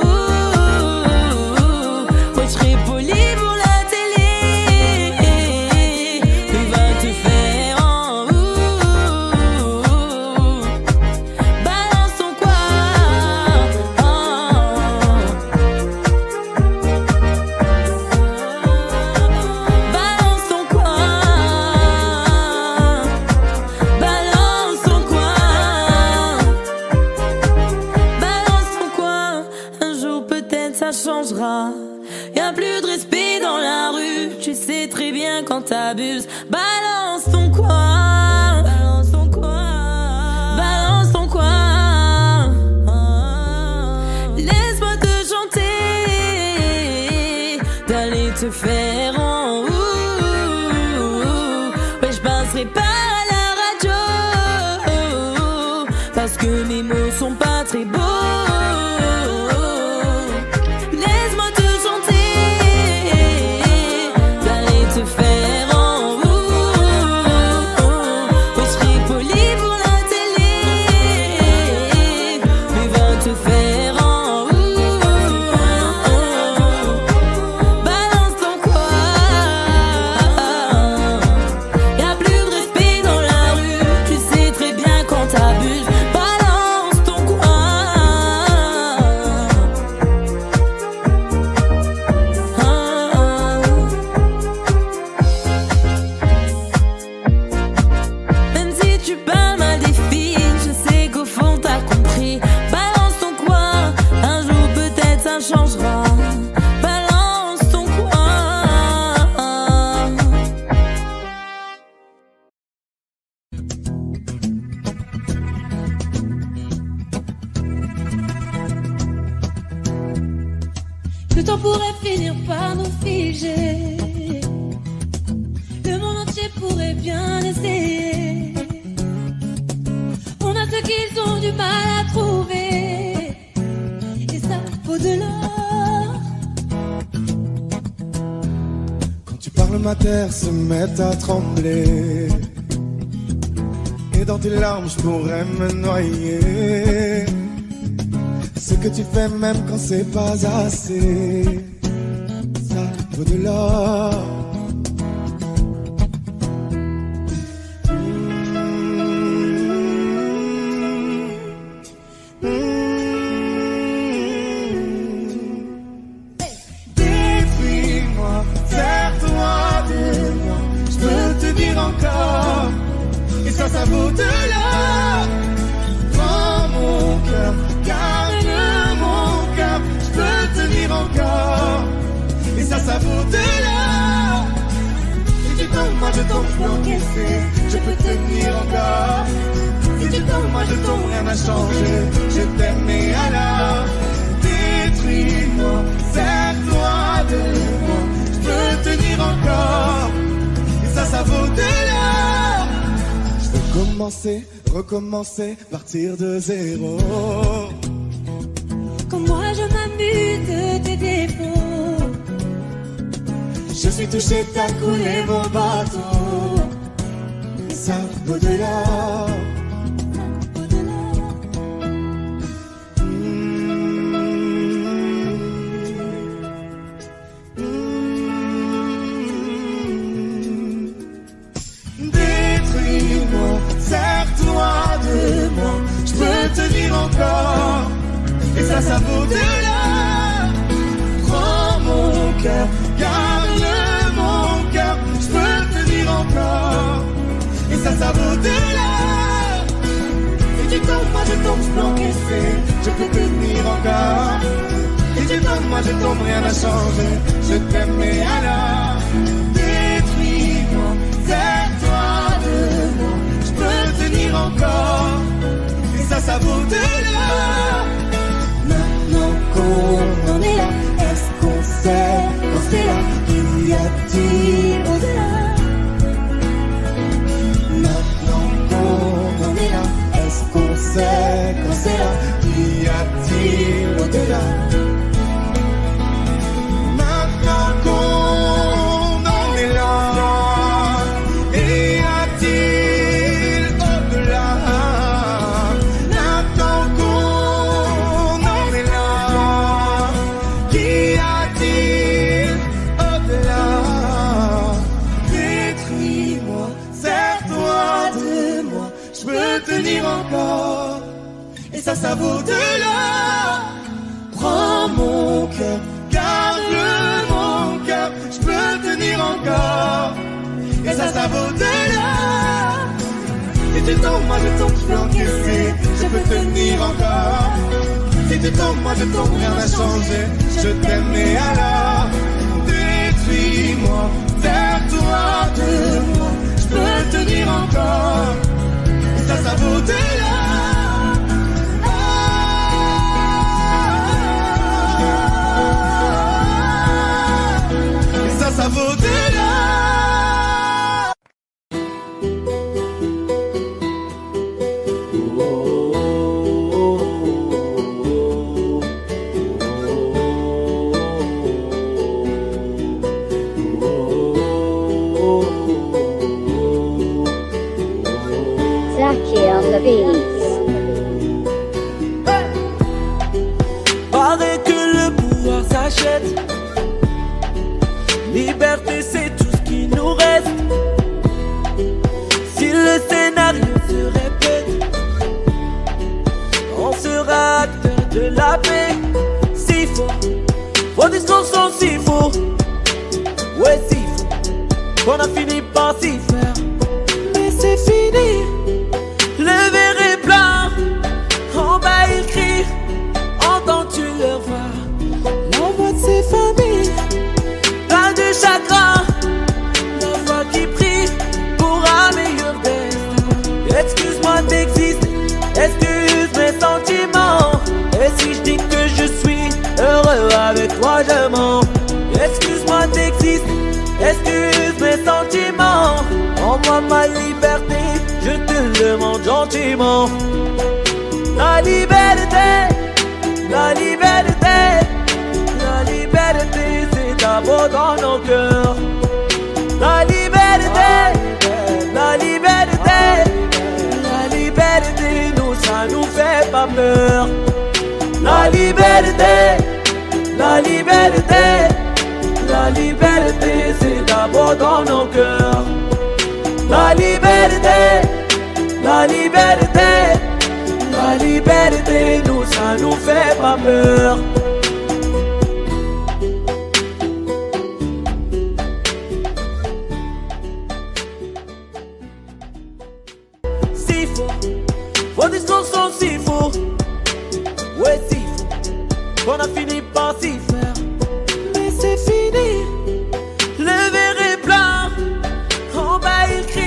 [SPEAKER 3] ouais, je serai poli pour la télé, mais va te faire en balance ton quoi. Balance ton quoi. Balance ton quoi. Balance ton quoi. Un jour peut-être ça changera. Y'a plus de respect dans la rue. Tu sais très bien quand t'abuses. Balance ton quoi. Balance ton quoi. Balance ton quoi. Laisse-moi te chanter, d'aller te faire en ouais, je passerai pas à la radio parce que mes mots sont pas très beaux. Laisse-moi te chanter, d'aller te faire en ouais, je serai poli pour la télé, mais va te faire en balance ton quoi. Y'a plus de respect dans la rue. Tu sais très bien quand t'abuses. Balance ton quoi. Même si tu parles mal des filles, je sais qu'au fond t'as compris. Balance ton quoi. Un jour peut-être ça changera. Balance ton quoi. Le temps pourrait finir par nous figer. Le monde entier pourrait bien essayer. On a ce qu'ils ont du mal à trouver. Et ça vaut de l'or.
[SPEAKER 10] Quand tu parles, ma terre se met à trembler. Et dans tes larmes, je pourrais me noyer. Ce que tu fais même quand c'est pas assez, ça vaut de l'or. Détruis-moi, serre-toi de moi. Je peux te dire encore, et ça vaut de l'or. Prends mon cœur, garde mon cœur. Je peux te dire encore, et ça vaut de l'or.
[SPEAKER 2] peux encaisser, je peux tenir encore. Si tu tombes, moi je tombe, rien n'a changé. Je t'aime et alors détruis-moi, serre-toi de moi. Je peux tenir encore, et ça vaut de l'or. Je peux commencer, recommencer, partir de zéro.
[SPEAKER 3] Quand moi je m'amuse de tes défauts,
[SPEAKER 2] je suis touché, t'as coulé mon bateau. Ça vaut de l'or. Détruis-moi, serre-toi de moi. Je peux tenir encore, et ça vaut de l'or. Prends mon cœur, garde mon cœur. Je peux tenir encore, et ça vaut de l'or. Si tu tombes, moi je tombe, je peux encaisser. Je peux tenir encore. Si tu tombes, moi je tombe, rien n'a changé. Je t'aime et alors détruis-moi, serre-toi de moi. Je peux tenir encore, et ça vaut de l'or. Maintenant qu'on en est là, est-ce qu'on sait quand c'est là? Y a-t-il au-delà? Maintenant qu'on en est là, est-ce qu'on sait quand c'est là? Y a-t-il au-delà? Maintenant qu'on en est là, y a-t-il au-delà? Maintenant qu'on en est là, qu'y a-t-il au-delà? Détruis-moi, serre-toi de moi. Je peux tenir encore, et ça vaut de l'or. Prends mon cœur, garde mon cœur. Je peux tenir encore, et ça vaut de l'or. Si tu tombes, moi je tombe, je peux encaisser. Je peux tenir encore. Si tu tombes, moi je tombe, rien n'a changé. Je t'aime et alors détruis-moi, serre-toi de moi. Je peux tenir encore, et ça vaut de l'or. Ça vaut de l'or.
[SPEAKER 8] Zaki on the beat.
[SPEAKER 7] Paraît que le pouvoir s'achète. Liberté, c'est tout ce qui nous reste. Si le scénario se répète, on sera acteur de la paix. Si faux, vos discours sont si faux. Ouais, si faux, qu'on a fini par s'y faire. Mais c'est fini, le verre est plein. En bas ils crient, entends-tu leur voix? La voix de ses familles, plein de chagrin, la voix qui prie pour un meilleur destin. Excuse-moi d'exister, excuse mes sentiments. Et si je dis que je suis heureux avec toi, je mens. Excuse-moi d'exister, excuse mes sentiments. Rends-moi ma liberté, je te le demande gentiment. La liberté, la liberté, la liberté, c'est d'abord dans nos cœurs. La liberté, la liberté, la liberté, nous ça nous fait pas peur. La liberté, la liberté, la liberté, c'est d'abord dans nos cœurs. La liberté, la liberté, la liberté, nous ça nous fait pas peur. Si faux, vos discours sont si faux. Ouais, si faux, qu'on a fini par s'y faire. Mais c'est fini, le verre est plein. En bas il crie.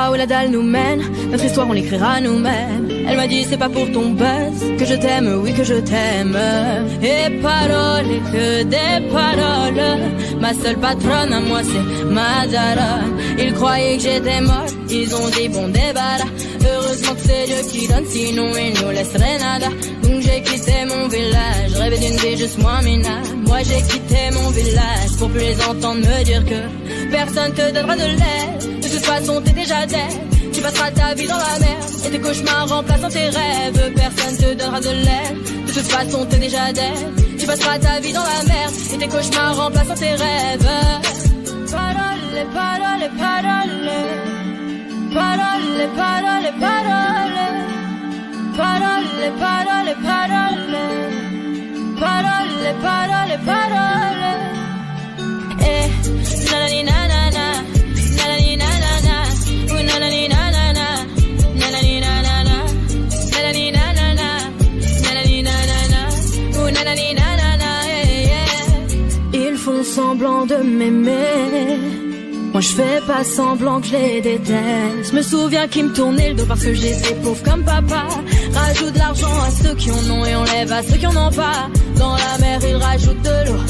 [SPEAKER 3] là où la dalle nous mène, notre histoire on l'écrira nous-mêmes. Elle m'a dit c'est pas pour ton buzz que je t'aime, oui que je t'aime. Et paroles, et que des paroles. Ma seule patronne à moi c'est ma daronne. Ils croyaient que j'étais morte, ils ont dit bon débarras. Heureusement que c'est Dieu qui donne, sinon il nous laisserait nada. Donc j'ai quitté mon village, rêvé d'une vie juste moins minable. Moi j'ai quitté mon village pour plus les entendre me dire que personne te donnera de l'aide. De toute façon t'es déjà dead. Tu passeras ta vie dans la merde et tes cauchemars remplaçant tes rêves. Personne te donnera de l'aide. De toute façon t'es déjà dead. Tu passeras ta vie dans la merde et tes cauchemars remplaçant tes rêves. Parole, parole, parole. Parole, parole, parole. Parole, parole, parole. Parole, parole, parole. Eh, nanani nanana, nanani nanana, ooh nanani nanana, nanani nanana, nanani nanana, nanani nanana, ooh nanani nanana, yeah. Ils font semblant de m'aimer. Moi je fais pas semblant que je les déteste. Je me souviens qu'ils me tournaient le dos parce que j'étais pauvre comme papa. Rajoute de l'argent à ceux qui en ont et enlève à ceux qui en ont pas. Dans la mer ils rajoutent de l'eau,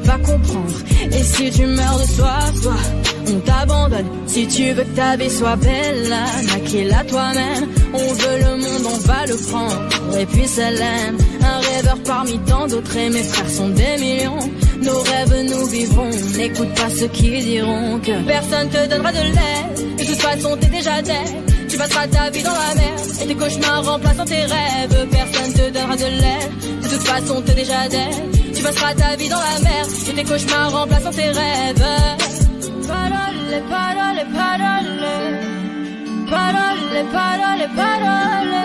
[SPEAKER 3] va comprendre. Et si tu meurs de soif, toi, on t'abandonne. Si tu veux que ta vie soit belle, maquille-la toi-même. On veut le monde, on va le prendre. Et puis c'est l'aime. Un rêveur parmi tant d'autres et mes frères sont des millions. Nos rêves nous vivrons, n'écoute pas ceux qui diront que personne te donnera de l'aide. De toute façon t'es déjà dead. Tu passeras ta vie dans la merde et tes cauchemars remplaçant tes rêves. Personne te donnera de l'aide. De toute façon t'es déjà dead. Tu passeras ta vie dans la merde et tes cauchemars remplaçant tes rêves. Parole, parole, parole. Parole, parole, parole.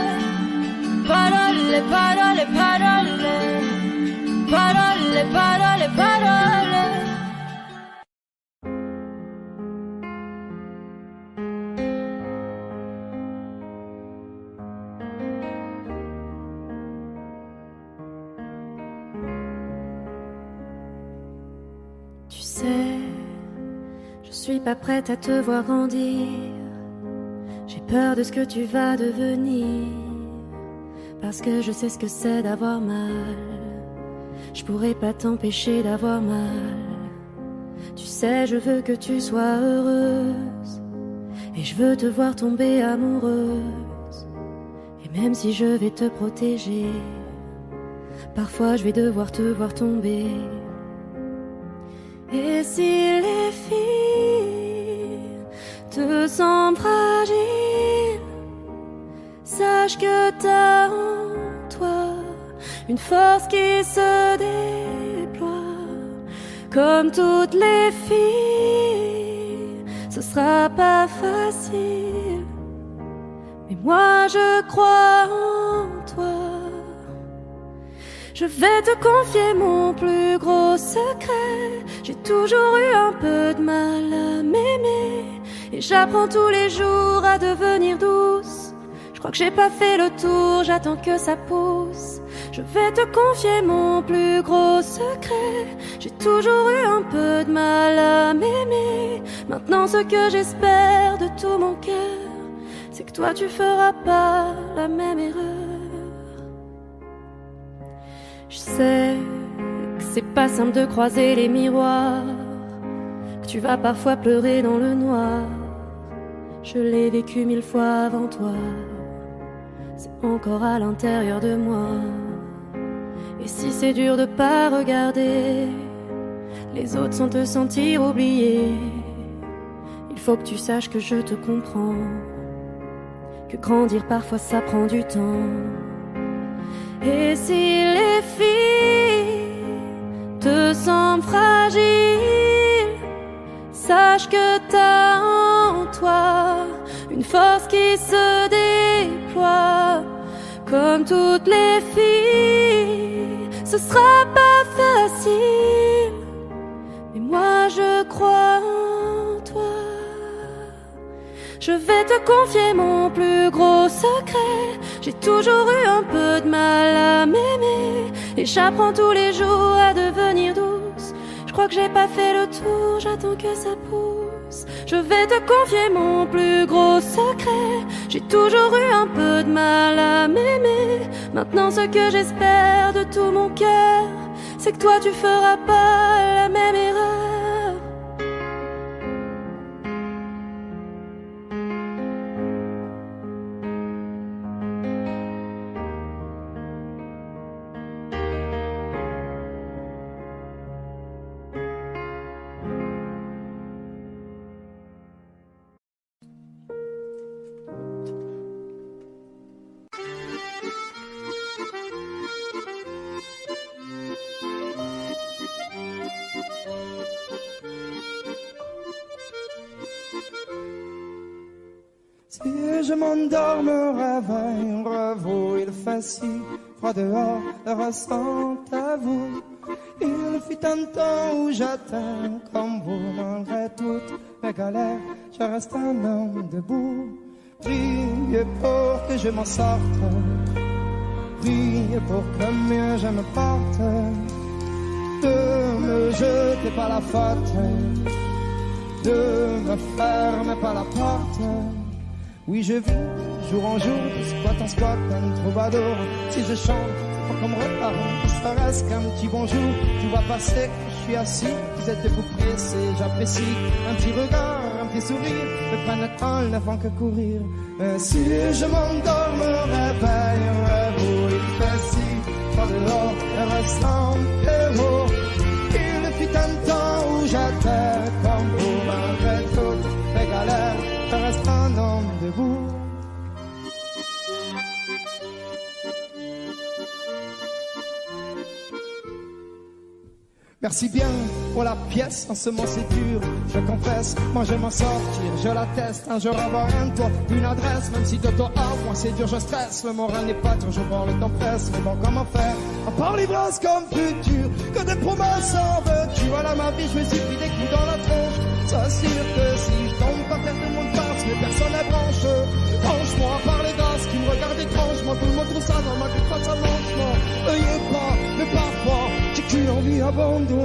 [SPEAKER 3] Parole, parole, parole. Parole, parole, parole.
[SPEAKER 5] Tu sais, je suis pas prête à te voir grandir. J'ai peur de ce que tu vas devenir, parce que je sais ce que c'est d'avoir mal. Je pourrais pas t'empêcher d'avoir mal. Tu sais, je veux que tu sois heureuse, et je veux te voir tomber amoureuse. Et même si je vais te protéger, parfois je vais devoir te voir tomber. Et si les filles te semblent fragiles, sache que t'as en toi une force qui se déploie. Comme toutes les filles, ce sera pas facile, mais moi je crois en toi. Je vais te confier mon plus gros secret. J'ai toujours eu un peu de mal à m'aimer, et j'apprends tous les jours à devenir douce. Je crois que j'ai pas fait le tour, j'attends que ça pousse. Je vais te confier mon plus gros secret. J'ai toujours eu un peu de mal à m'aimer. Maintenant ce que j'espère de tout mon cœur, c'est que toi tu feras pas la même erreur. Je sais que c'est pas simple de croiser les miroirs, que tu vas parfois pleurer dans le noir. Je l'ai vécu 1000 fois avant toi, c'est encore à l'intérieur de moi. Et si c'est dur de pas regarder les autres sans te sentir oublié, il faut que tu saches que je te comprends, que grandir parfois ça prend du temps. Et si les filles te semblent fragiles, sache que t'as en toi une force qui se déploie. Comme toutes les filles, ce sera pas facile, mais moi je crois en toi. Je vais te confier mon plus gros secret. J'ai toujours eu un peu de mal à m'aimer, et j'apprends tous les jours à devenir douce. Je crois que j'ai pas fait le tour, j'attends que ça pousse.
[SPEAKER 3] Je vais te confier mon plus gros secret. J'ai toujours eu un peu de mal à m'aimer. Maintenant ce que j'espère de tout mon cœur, c'est que toi tu feras pas la même erreur.
[SPEAKER 2] Si je m'endors, me réveille, revois, il fait si froid dehors, le ressent à vous. Il fut un temps où j'étais comme vous, malgré toutes mes galères, je reste un homme debout. Priez pour que je m'en sorte, priez pour que mieux je me porte. Ne me jetez pas la faute, ne me fermez pas la porte. Oui, je vis jour en jour, de squat en squat, un troubadour. Si je chante, c'est pour qu'on me repart, ça reste qu'un petit bonjour. Tu vois passer, je suis assis, vous êtes debout pressé, j'apprécie. Un petit regard, un petit sourire, me prennent le temps, ne font que courir. Mais si je m'endors, me réveille, vous, il fait si froid dehors, le restant est beau. Il fut un temps où j'étais comme vous, malgré toutes les galères, je reste un homme debout. Merci bien pour la pièce, en ce moment c'est dur, je confesse, moi je m'en sortir, je l'atteste, un jour avoir un toit, une adresse, même si de toi à moi c'est dur, je stresse, le moral n'est pas toujours bon, le temps presse, mais bon comment faire, à part l'ivresse comme futur, que des promesses en veux-tu, voilà ma vie, je me suis pris des coups dans la tronche, c'est sûr que si je tombe par terre, tout le monde passe, mais personne n'est branche, franchement, à part les gosses qui me regardent étrangement, tout le monde trouve ça dans ma vie, pas ça mange, non, veuillez pas, mais parfois, j'ai qu'une envie abandonnée.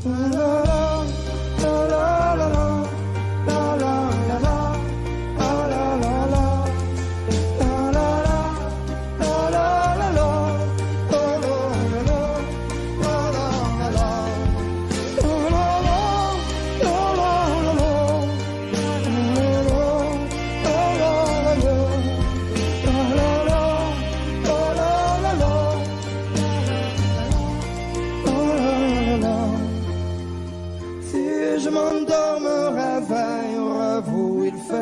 [SPEAKER 2] La la la la la la la la la.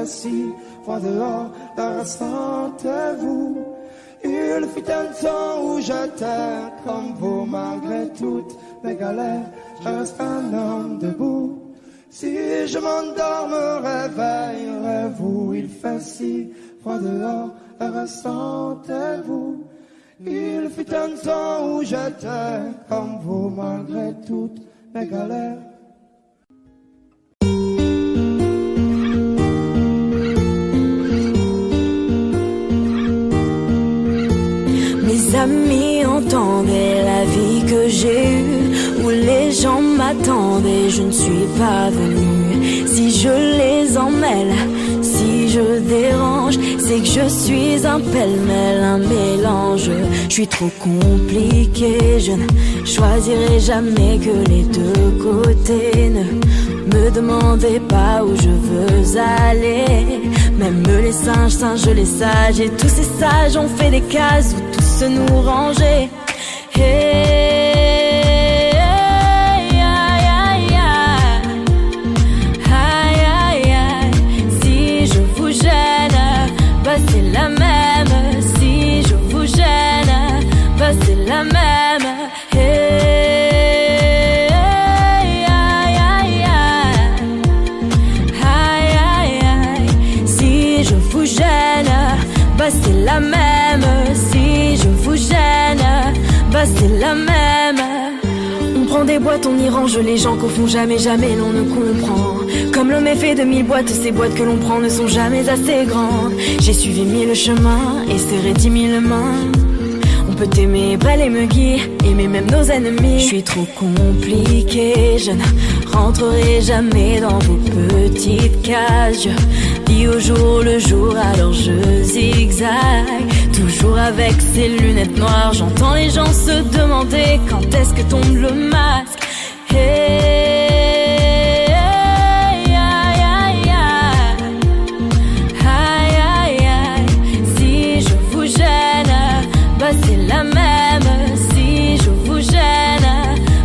[SPEAKER 2] Si froid dehors, ressentez-vous. Il fut un temps où j'étais comme vous, malgré toutes mes galères, je reste un homme debout. Si je m'endors, me réveillerez-vous. Il fait si froid dehors, ressentez-vous. Il fut un temps où j'étais comme vous, malgré toutes mes galères.
[SPEAKER 3] Mes amis entendaient la vie que j'ai eue, où les gens m'attendaient, je ne suis pas venue. Si je les emmêle, si je dérange, c'est que je suis un pêle-mêle, un mélange. Je suis trop compliquée, je ne choisirai jamais que les deux côtés. Ne me demandez pas où je veux aller. Même les singes, les sages, et tous ces sages ont fait des cases où tous nous ranger. Hey, aïe, aïe, aïe, aïe, aïe. Si je vous gêne, bah c'est la même. Si je vous gêne, bah c'est la même. Hey, aïe, aïe, aïe, aïe, aïe. Si je vous gêne, bah c'est la même. Si je vous gêne, bah c'est la même. On prend des boîtes, on y range les gens qu'au fond jamais, jamais l'on ne comprend. Comme l'homme est fait de 1000 boîtes, ces boîtes que l'on prend ne sont jamais assez grandes. J'ai suivi 1000 chemins et serré 10 000 mains. On peut aimer, balayer, me guider, aimer même nos ennemis. Je suis trop compliquée, je ne rentrerai jamais dans vos petites cases. Je vis au jour le jour, alors je zigzague. Toujours avec ces lunettes noires, j'entends les gens se demander quand est-ce que tombe le masque. Hey. C'est la même, si je vous gêne,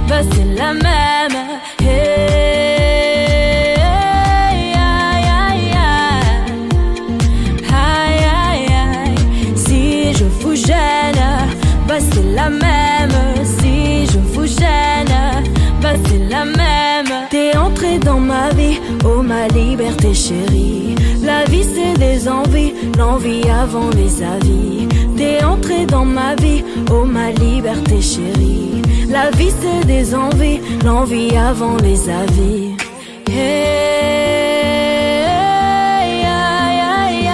[SPEAKER 3] bah c'est la même. Hey, aïe, aïe, aïe, aïe, aïe. Si je vous gêne, bah c'est la même. Si je vous gêne, bah c'est la même. T'es entré dans ma vie, oh ma liberté chérie. La vie c'est des envies, l'envie avant les avis. T'es entré dans ma vie, oh ma liberté chérie. La vie c'est des envies, l'envie avant les avis. Hey, aïe, aïe, aïe,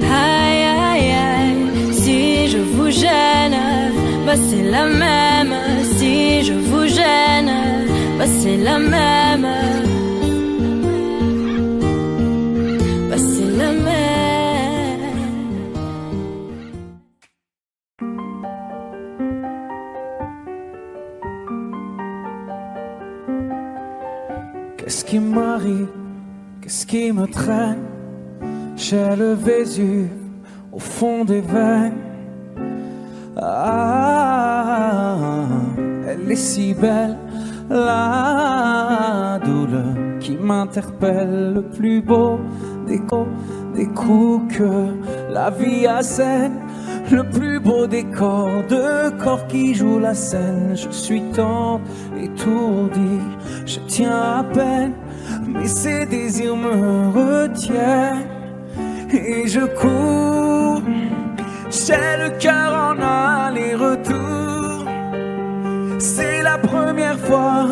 [SPEAKER 3] aïe, aïe, aïe. Si je vous gêne, bah c'est la même. Si je vous gêne, bah c'est la même. Bah c'est la même.
[SPEAKER 1] Qu'est-ce qui m'arrive? Qu'est-ce qui me traîne? J'ai le Vésuve au fond des veines. Ah, elle est si belle, la douleur qui m'interpelle. Le plus beau des coups que la vie assène. Le plus beau des corps, de corps qui jouent la scène. Je suis tant étourdi, je tiens à peine, mais ces désirs me retiennent. Et je cours, j'ai le cœur en aller-retour. C'est la première fois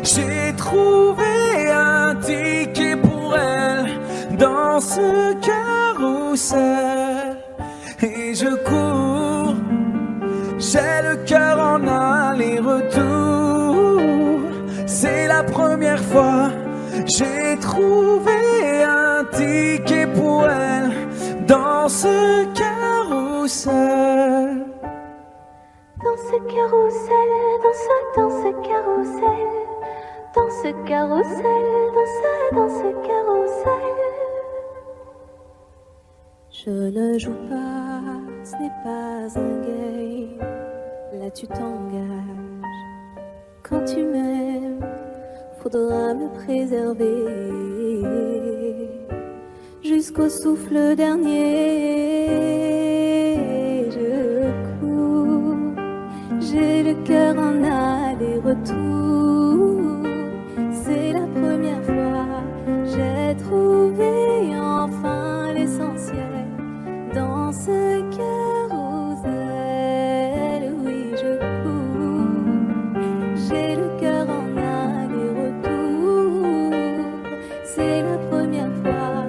[SPEAKER 1] j'ai trouvé un ticket pour elle dans ce carrousel. Et je cours, j'ai le cœur en aller-retour. C'est la première fois j'ai trouvé un ticket pour elle dans ce carrousel.
[SPEAKER 8] Dans ce carrousel, dans ce carrousel, dans ce carrousel, dans ce carrousel.
[SPEAKER 3] Je ne joue pas, ce n'est pas un game. Là tu t'engages. Quand tu m'aimes, faudra me préserver jusqu'au souffle dernier. Je cours, j'ai le cœur en aller-retour. C'est la première fois j'ai trouvé enfin l'essentiel dans ce carrousel. Oui, je cours, j'ai le cœur en aller-retour. C'est la première fois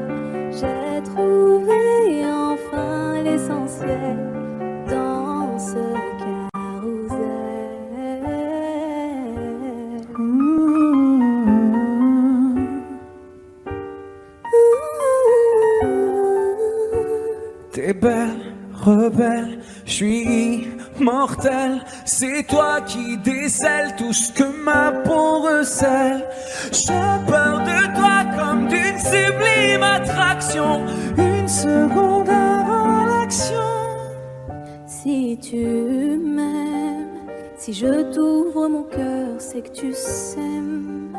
[SPEAKER 3] j'ai trouvé enfin l'essentiel dans ce carrousel.
[SPEAKER 1] T'es belle, rebelle, je suis immortel. C'est toi qui décèles tout ce que ma peau recèle. J'ai peur de toi comme d'une sublime attraction. Une seconde avant l'action.
[SPEAKER 3] Si tu m'aimes, si je t'ouvre mon cœur, c'est que tu sèmes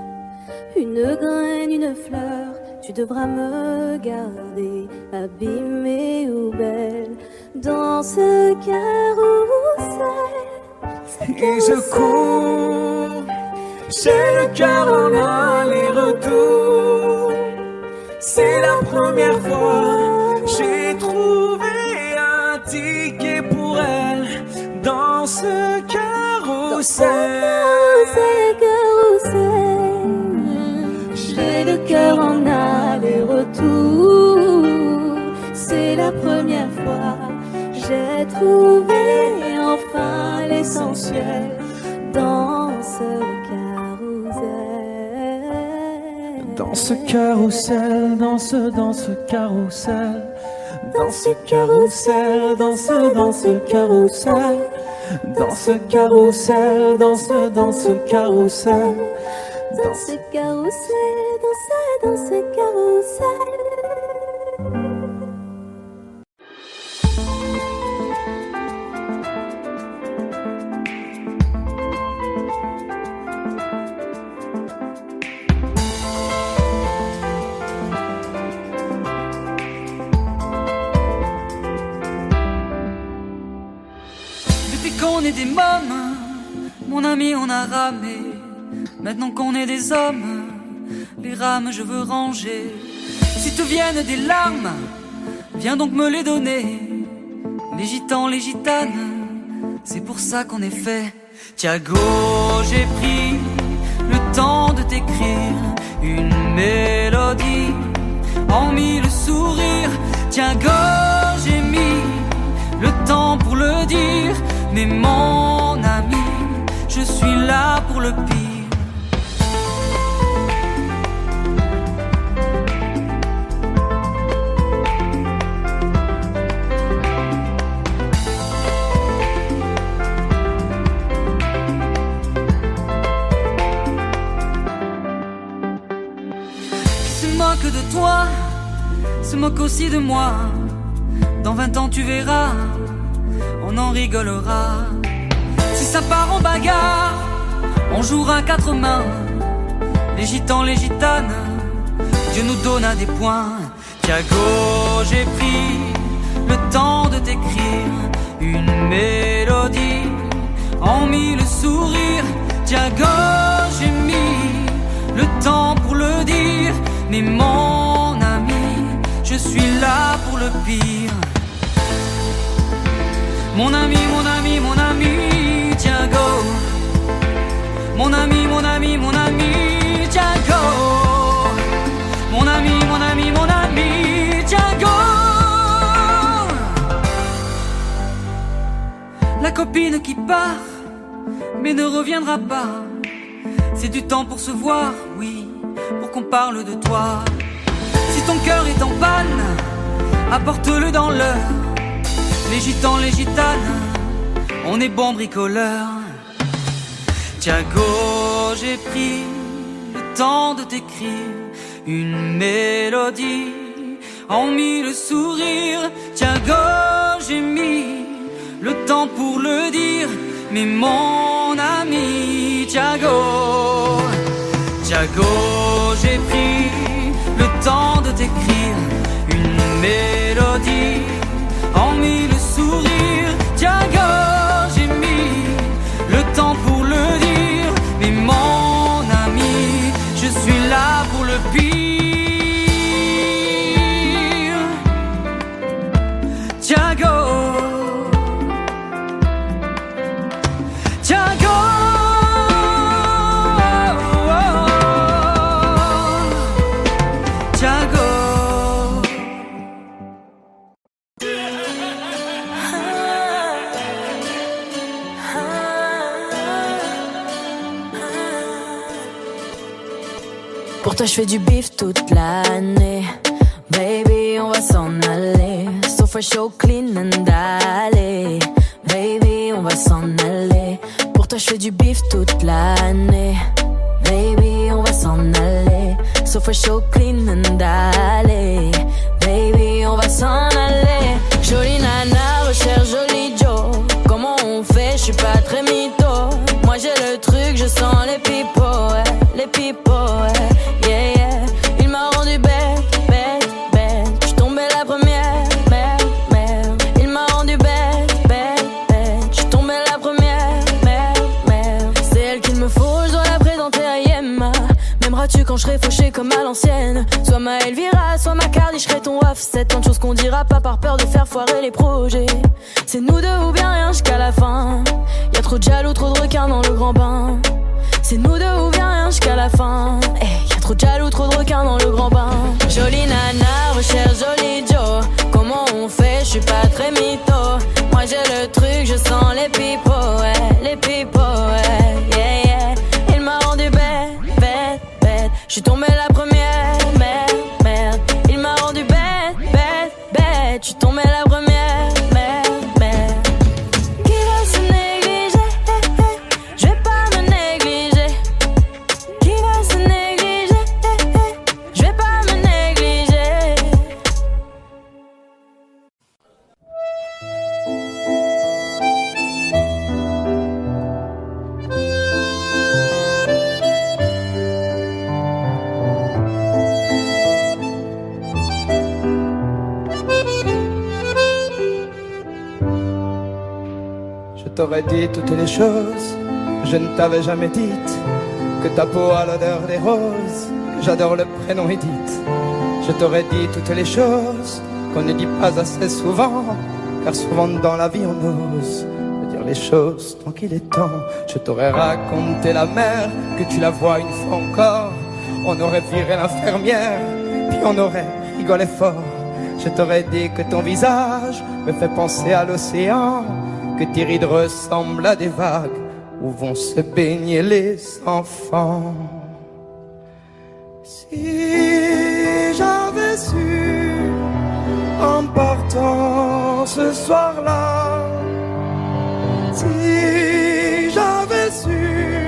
[SPEAKER 3] une graine, une fleur. Tu devras me garder abîmée ou belle dans ce carrousel.
[SPEAKER 1] Et je cours, j'ai le cœur en aller-retour. C'est la première fois j'ai trouvé un ticket pour elle dans ce carrousel.
[SPEAKER 3] J'ai le cœur en aller-retour. C'est la première fois j'ai trouver enfin l'essentiel dans ce carrousel.
[SPEAKER 9] Dans ce carrousel, dans ce carrousel, dans ce carrousel, dans ce carrousel, dans ce carrousel, dans ce carrousel, dans ce carrousel,
[SPEAKER 3] dans ce carrousel.
[SPEAKER 11] Qu'on est des mômes, mon ami on a ramé. Maintenant qu'on est des hommes, les rames je veux ranger. Si te viennent des larmes, viens donc me les donner. Les gitans, les gitanes, c'est pour ça qu'on est fait. Thiago, j'ai pris le temps de t'écrire une mélodie en mille sourires. Thiago, j'ai mis le temps pour le dire. Mais mon ami, je suis là pour le pire. Qui se moque de toi, se moque aussi de moi. Dans 20 ans tu verras, on en rigolera. Si ça part en bagarre, on jouera 4 mains. Les gitans, les gitanes, Dieu nous donna des points. Thiago, j'ai pris le temps de t'écrire une mélodie en 1000 sourires. Thiago, j'ai mis le temps pour le dire. Mais mon ami, je suis là pour le pire. Mon ami, mon ami, mon ami, Thiago. Mon ami, mon ami, mon ami, Thiago. Mon ami, mon ami, mon ami, Thiago. La copine qui part, mais ne reviendra pas. C'est du temps pour se voir, oui, pour qu'on parle de toi. Si ton cœur est en panne, apporte-le dans l'heure. Les gitans, les gitanes, on est bons bricoleurs. Thiago, j'ai pris le temps de t'écrire une mélodie en 1000 sourires. Thiago, j'ai mis le temps pour le dire. Mais mon ami, Thiago, Thiago, j'ai pris le temps de t'écrire une mélodie en 1000 sourires. Thiago, j'ai mis le temps pour le dire. Mais mon ami, je suis là pour le pire. Thiago, Thiago, Thiago.
[SPEAKER 3] Pour toi je fais du bif toute l'année. Baby on va s'en aller. So fresh, so clean and allez. Baby on va s'en aller. Pour toi je fais du bif toute l'année. Baby on va s'en aller. So fresh, so clean and allez. Baby on va s'en aller. Jolie nana recherche joli Joe. Comment on fait, je suis pas très mytho. Moi j'ai le truc, je sens les pipos, ouais. Les pipos, ouais. Yeah, yeah. Il m'a rendu bête, bête, bête. J'suis tombée la première, merde, merde. Il m'a rendu bête, bête, bête. J'suis tombée la première, merde, merde. C'est elle qu'il me faut, je dois la présenter à Yemma. M'aimeras-tu quand j'serai fauché comme à l'ancienne? Soit ma Elvira, soit ma Cardi, j'serai ton Offset. Tant de choses qu'on dira pas par peur de faire foirer les projets. C'est nous deux ou bien rien jusqu'à la fin. Y'a trop de jaloux, trop de requins dans le grand bain. C'est nous deux ou bien rien jusqu'à la fin. Hey, y'a trop de jaloux, trop de requins dans le grand bain. Jolie nana, recherche joli Joe. Comment on fait, je suis pas très mytho. Moi j'ai le mais tu tombais la première. Mais qui va se négliger? Je vais pas me négliger. Qui va se négliger? Je vais pas me négliger.
[SPEAKER 10] Je t'aurais dit toutes les choses, je ne t'avais jamais dites que ta peau a l'odeur des roses, que j'adore le prénom Edith. Je t'aurais dit toutes les choses qu'on ne dit pas assez souvent, car souvent dans la vie on ose dire les choses tant qu'il est temps. Je t'aurais raconté la mer, que tu la vois une fois encore. On aurait viré l'infirmière, puis on aurait rigolé fort. Je t'aurais dit que ton visage me fait penser à l'océan, que tes rides ressemblent à des vagues où vont se baigner les enfants. Si j'avais su en partant ce soir-là, si j'avais su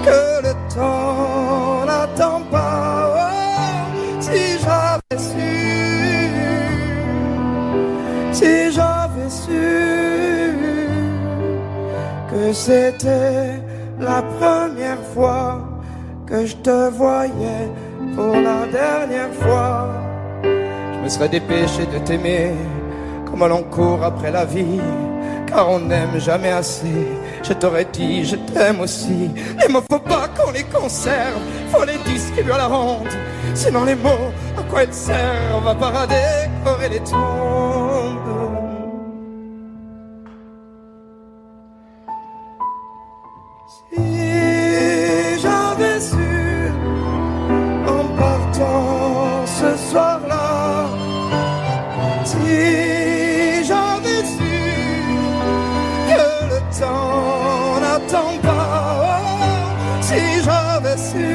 [SPEAKER 10] que le temps n'attend pas, oh, si j'avais su, si j'avais su que c'était la première fois que je te voyais pour la dernière fois, je me serais dépêché de t'aimer comme l'on court après la vie, car on n'aime jamais assez. Je t'aurais dit je t'aime aussi. Les mots faut pas qu'on les conserve, faut les distribuer à la ronde, sinon les mots à quoi ils servent à part à décorer les tombes. Si j'avais su en partant ce soir-là, si j'avais su que le temps n'attend pas, oh, si j'avais su,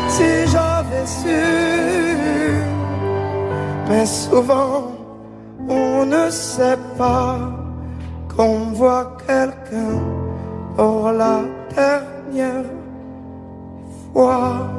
[SPEAKER 10] si j'avais su. Mais souvent on ne sait pas qu'on voit quelqu'un pour la dernière fois.